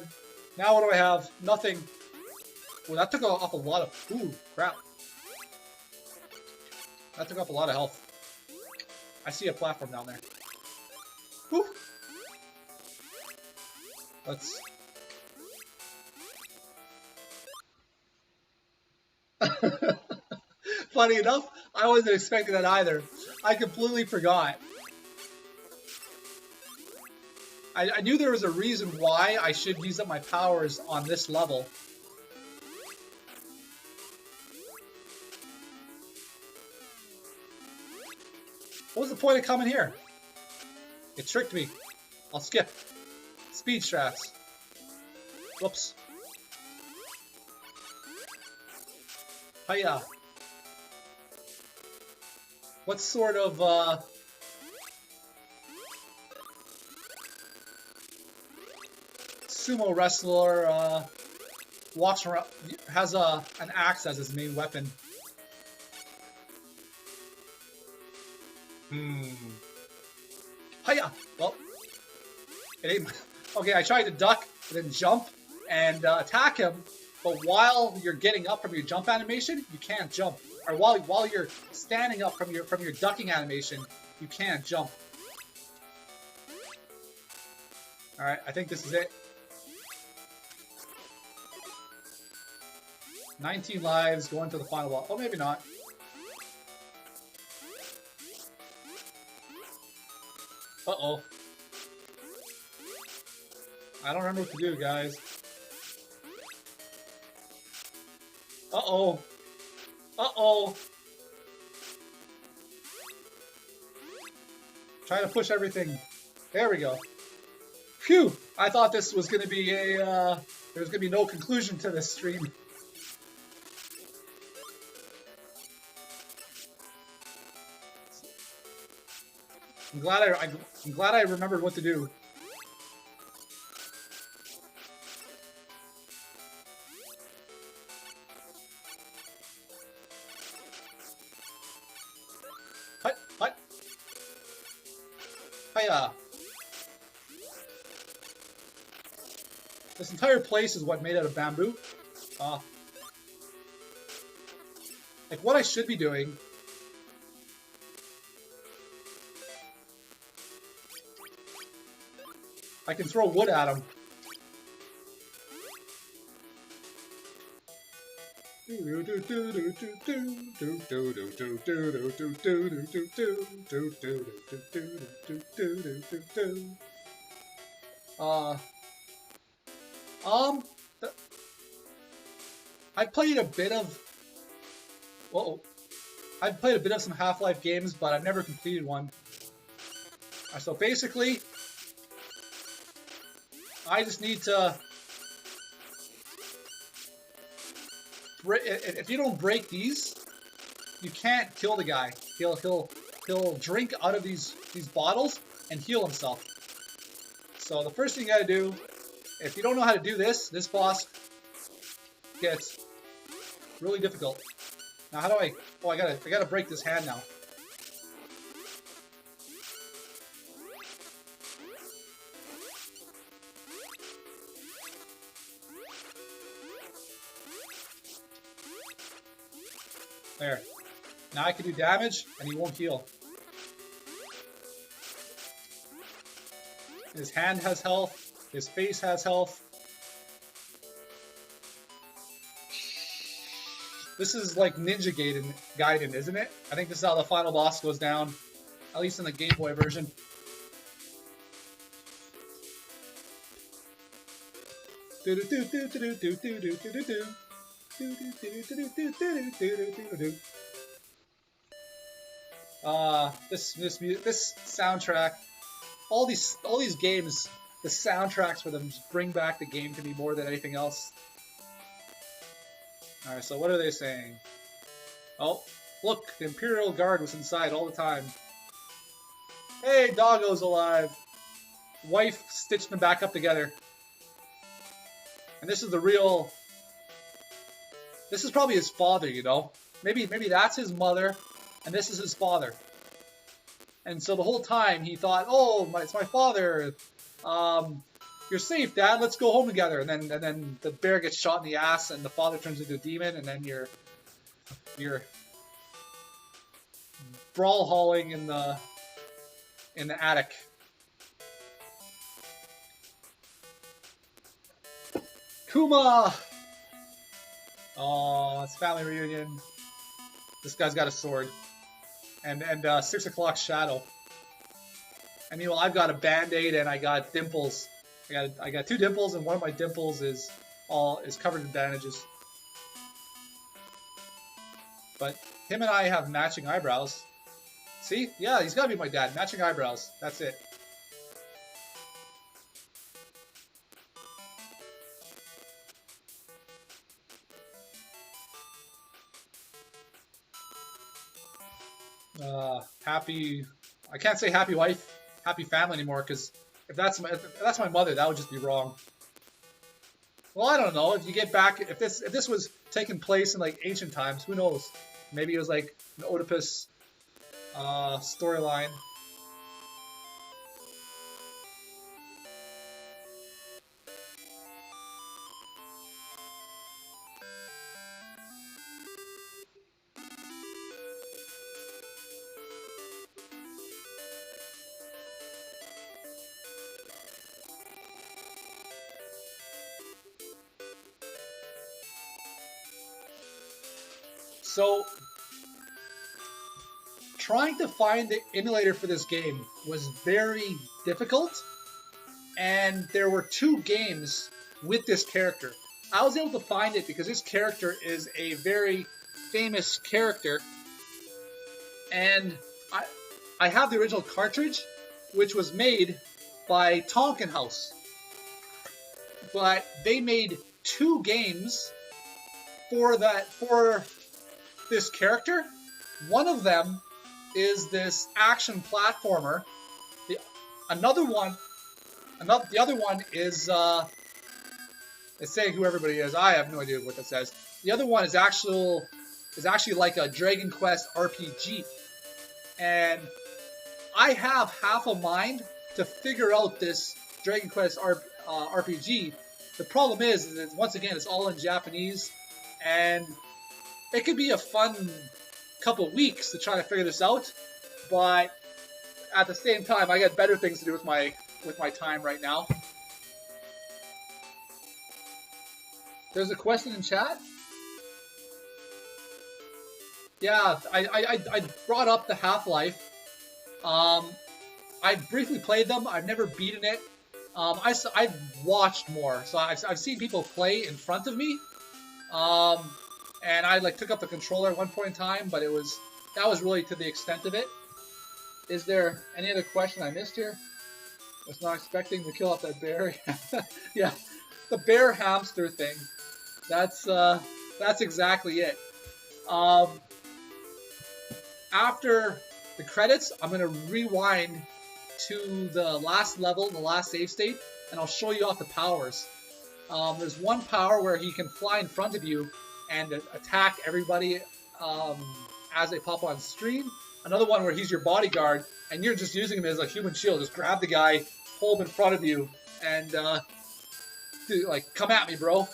Now what do I have? Nothing. Well, that took off a lot of... Ooh, crap. That took off a lot of health. I see a platform down there. Whew. Let's... Funny enough, I wasn't expecting that either. I completely forgot. I knew there was a reason why I should use up my powers on this level. What was the point of coming here? It tricked me. I'll skip. Speed strats. Whoops. Hiya. What sort of, sumo wrestler, walks around, has an axe as his main weapon? Hiya! Well, it ain't... Okay, I tried to duck, then jump, and attack him, but while you're getting up from your jump animation, you can't jump. Or while you're standing up from your ducking animation, you can't jump. Alright, I think this is it. 19 lives, going to the final wall. Oh, maybe not. Uh-oh. I don't remember what to do, guys. Uh-oh. Uh-oh. Trying to push everything. There we go. Phew! I thought this was going to be a, there was going to be no conclusion to this stream. I'm glad I remembered what to do. Hut, hut. Hiya. This entire place is what made out of bamboo. Like what I should be doing. I can throw wood at him. I played a bit of... Uh-oh. I've played a bit of some Half-Life games, but I've never completed one. So basically, I just need to... If you don't break these, you can't kill the guy. He'll drink out of these bottles, and heal himself. So the first thing you gotta do, if you don't know how to do this, this boss gets really difficult. Now how do I, oh I gotta break this hand now. There. Now I can do damage, and he won't heal. His hand has health. His face has health. This is like Ninja Gaiden, isn't it? I think this is how the final boss goes down, at least in the Game Boy version. This soundtrack, all these games, the soundtracks for them just bring back the game to me more than anything else. Alright, so what are they saying? Oh, look, the Imperial Guard was inside all the time. Hey, Doggo's alive. Wife stitched them back up together. And this is the real... This is probably his father, you know? Maybe that's his mother, and this is his father. And so the whole time he thought, oh, it's my father. You're safe, Dad. Let's go home together. And then the bear gets shot in the ass, and the father turns into a demon, and then you're brawl hauling in the attic. Kuma. Oh, it's family reunion. This guy's got a sword, and 6 o'clock shadow. And meanwhile, I've got a band-aid and I got dimples. I got 2 dimples, and one of my dimples is covered in bandages. But him and I have matching eyebrows. See? Yeah, he's gotta be my dad. Matching eyebrows. That's it. Happy... I can't say happy wife, happy family anymore, because if that's my mother, that would just be wrong. Well, I don't know. If you get back, if this was taking place in like ancient times, who knows? Maybe it was like an Oedipus storyline. So, trying to find the emulator for this game was very difficult, and there were 2 games with this character. I was able to find it because this character is a very famous character, and I have the original cartridge, which was made by Tonkin House, but they made 2 games for this character. One of them is this action platformer. The other one is it's saying who everybody is. I have no idea what that says. The other one is actually like a Dragon Quest RPG, and I have half a mind to figure out this Dragon Quest RPG. The problem is that once again it's all in Japanese, and it could be a fun couple weeks to try to figure this out, but at the same time, I got better things to do with my time right now. There's a question in chat. Yeah, I brought up the Half-Life. I briefly played them. I've never beaten it. I've watched more, so I've seen people play in front of me. And I took up the controller at one point in time, but that was really to the extent of it. Is there any other question I missed here? I was not expecting to kill off that bear. Yeah, the bear hamster thing. That's exactly it. After the credits, I'm gonna rewind to the last level, the last save state, and I'll show you off the powers. There's one power where he can fly in front of you and attack everybody as they pop on screen. Another one where he's your bodyguard and you're just using him as a human shield. Just grab the guy, hold him in front of you, and dude, like, come at me, bro.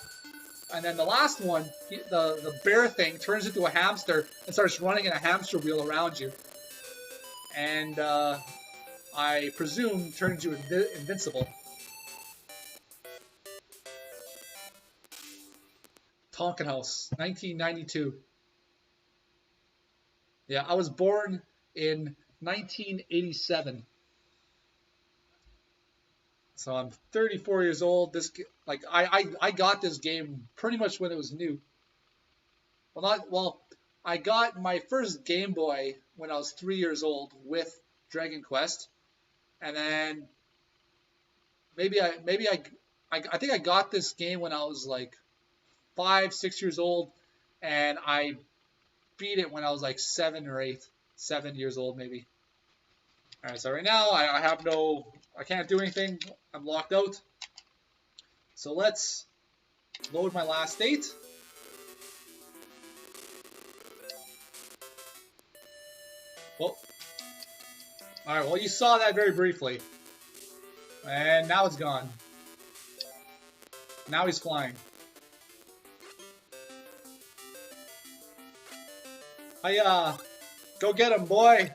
And then the last one, the bear thing turns into a hamster and starts running in a hamster wheel around you. And I presume turns you invincible. Tonkin House, 1992. Yeah, I was born in 1987. So I'm 34 years old. I got this game pretty much when it was new. I got my first Game Boy when I was 3 years old with Dragon Quest, and then I think I got this game when I was like 5, 6 years old, and I beat it when I was like 7 or 8, 7 years old maybe. All right, so right now I can't do anything. I'm locked out. So let's load my last state. Well, all right. Well, you saw that very briefly, and now it's gone. Now he's flying. Hiya! Go get him, boy!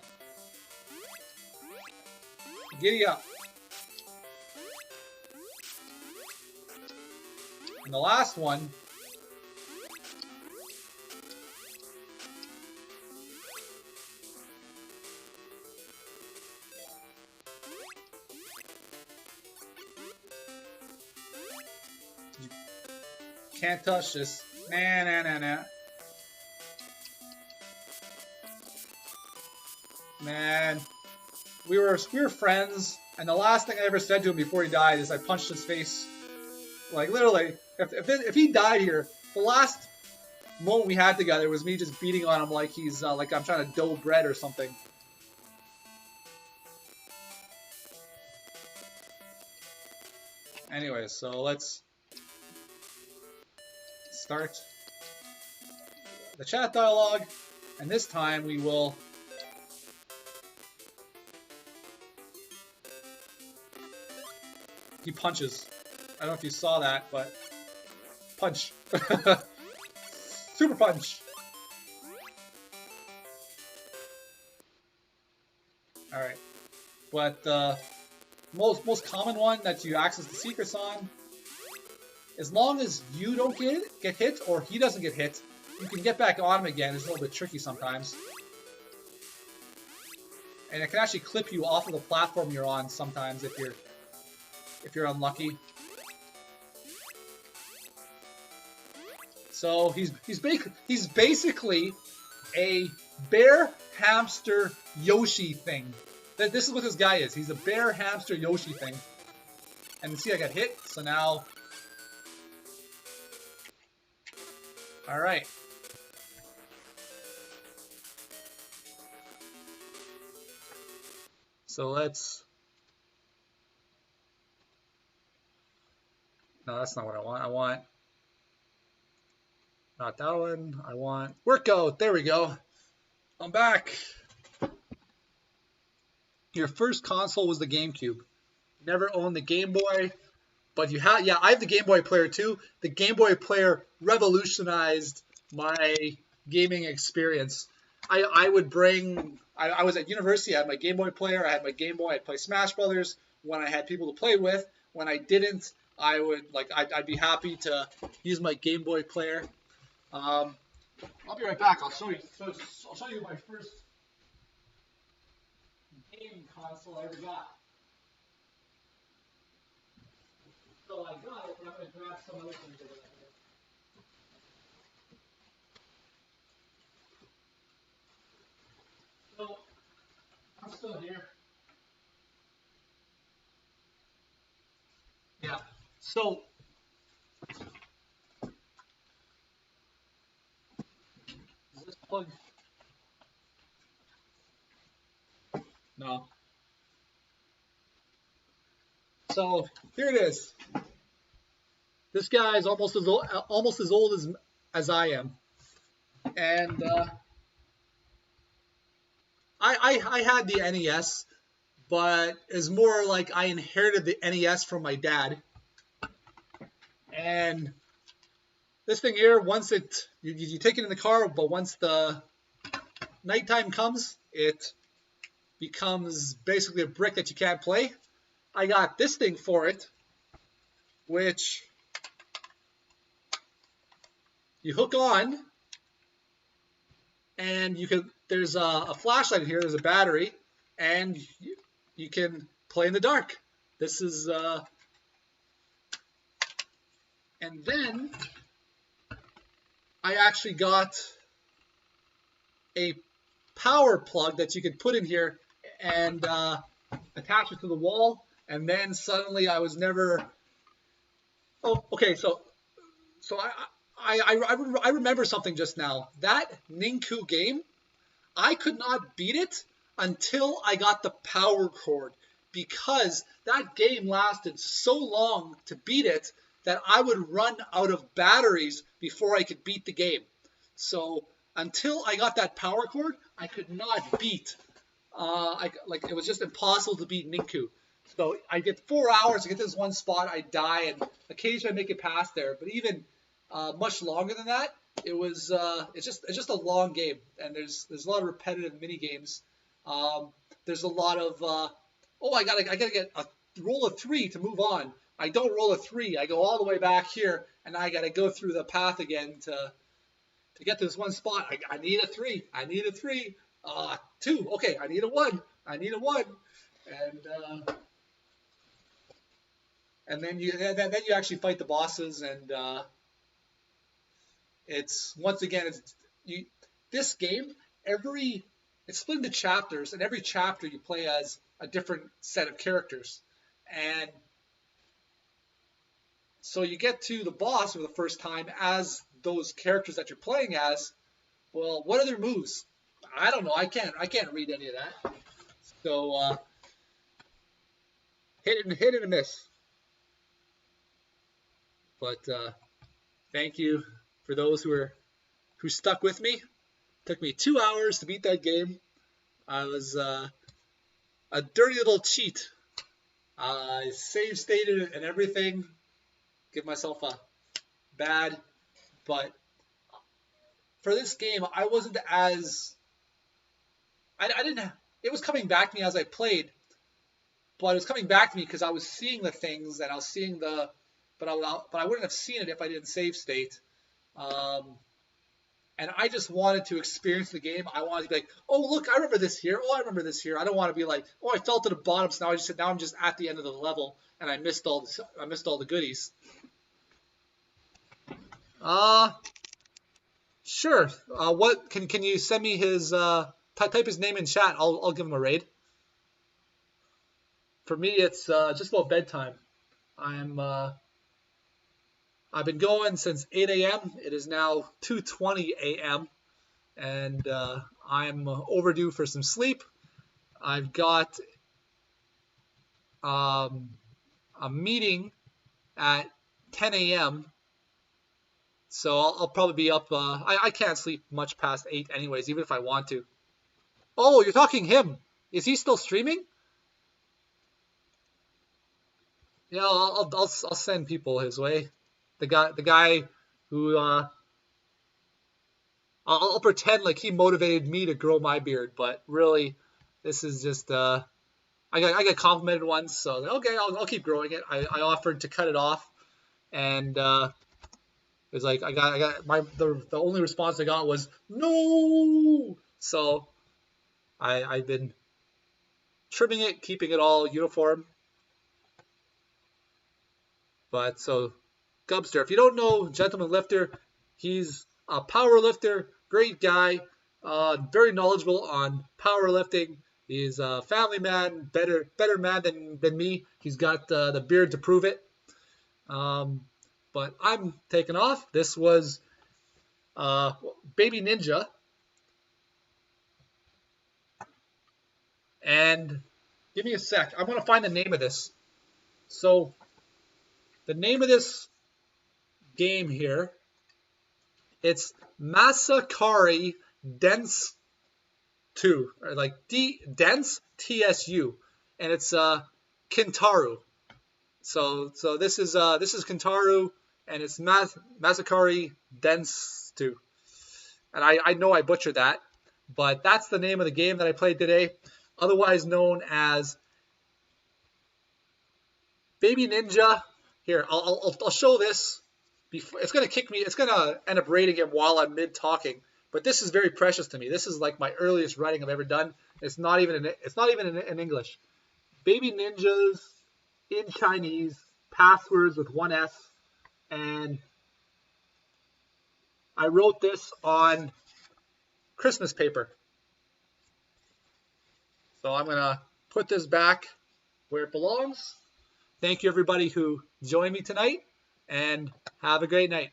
Giddy up! And the last one. You can't touch this. Nah. Man, we were friends, and the last thing I ever said to him before he died is I punched his face. Like, literally, if he died here, the last moment we had together was me just beating on him like he's like I'm trying to dough bread or something. Anyway, so let's start the chat dialogue, and this time we will he punches. I don't know if you saw that, but punch. Super punch. All right, but the most common one that you access the secrets on, as long as you don't get hit or he doesn't get hit, you can get back on him again. It's a little bit tricky sometimes, and it can actually clip you off of the platform you're on sometimes if you're unlucky. So he's basically a bear hamster Yoshi thing. This is what this guy is. He's a bear hamster Yoshi thing. And see, I got hit. So now, all right. So let's. No, that's not what I want. I want. Not that one. I want workout. There we go. I'm back. Your first console was the GameCube. Never owned the Game Boy, but you had. Yeah, I have the Game Boy Player too. The Game Boy Player revolutionized my gaming experience. I would bring. I was at university. I had my Game Boy Player. I had my Game Boy. I'd play Smash Brothers when I had people to play with. When I didn't, I would I'd be happy to use my Game Boy Player. I'll be right back. I'll show you my first game console I ever got. So I got it, but I'm going to grab some other things over there. So I'm still here. Yeah. So. Is this plug? No. So here it is. This guy is almost as old as I am, and I had the NES, but it's more like I inherited the NES from my dad. And this thing here, once you take it in the car, but once the nighttime comes, it becomes basically a brick that you can't play. I got this thing for it, which you hook on, and you can. There's a flashlight in here. There's a battery, and you can play in the dark. This is, and then I actually got a power plug that you could put in here and attach it to the wall, and then suddenly I was never. Oh, okay. So I remember something just now. That Ninku game, I could not beat it until I got the power cord, because that game lasted so long to beat it that I would run out of batteries before I could beat the game. So until I got that power cord, I could not beat. It was just impossible to beat Ninku. So I get 4 hours to get to this one spot, I die, and occasionally I make it past there. But even much longer than that, it's just a long game, and there's a lot of repetitive mini games. There's a lot of I gotta get a roll of 3 to move on. I don't roll a 3. I go all the way back here, and I gotta go through the path again to get to this one spot. I need a 3. I need a 3. 2. Okay, I need a 1. I need a 1. And then you actually fight the bosses, and this game, it's split into chapters, and every chapter you play as a different set of characters. And so you get to the boss for the first time as those characters that you're playing as. Well, what are their moves? I don't know. I can't read any of that. So hit and miss. But thank you for those who stuck with me. It took me 2 hours to beat that game. I was a dirty little cheat. I save stated and everything. Give myself a bad. But for this game, I wasn't as... I didn't... It was coming back to me as I played. But it was coming back to me because I was seeing the things, and I was seeing the... But I wouldn't have seen it if I didn't save state. And I just wanted to experience the game. I wanted to be like, oh, look, I remember this here. Oh, I remember this here. I don't want to be like, oh, I fell to the bottom, so now I'm just at the end of the level, and I missed all the goodies. Sure. What can you send me his type his name in chat? I'll give him a raid. For me, it's just about bedtime. I've been going since 8 a.m. It is now 2:20 a.m. and I'm overdue for some sleep. I've got a meeting at 10 a.m. So I'll probably be up. I can't sleep much past 8 anyways, even if I want to. Oh, you're talking him. Is he still streaming? Yeah, I'll send people his way. The guy who I'll pretend like he motivated me to grow my beard, but really, this is just I got complimented once, so okay, I'll keep growing it. I offered to cut it off, and it was like the only response I got was no. So I've been trimming it, keeping it all uniform. But so. Gubster, if you don't know Gentleman Lifter, he's a power lifter, great guy, very knowledgeable on powerlifting. He's a family man, better man than me. He's got the beard to prove it. But I'm taking off. This was Baby Ninja. And give me a sec. I want to find the name of this. So the name of this game here, it's Masakari Densetsu, or like Dense TSU, and it's Kintaru. So this is Kintaru, and it's Masakari Densetsu. And I know I butchered that, but that's the name of the game that I played today, otherwise known as Baby Ninja. Here, I'll show this. Before, it's gonna kick me. It's gonna end up rating it while I'm mid talking. But this is very precious to me. This is like my earliest writing I've ever done. It's not even in English. Baby Ninjas in Chinese, passwords with one S, and I wrote this on Christmas paper. So I'm gonna put this back where it belongs. Thank you everybody who joined me tonight, and have a great night.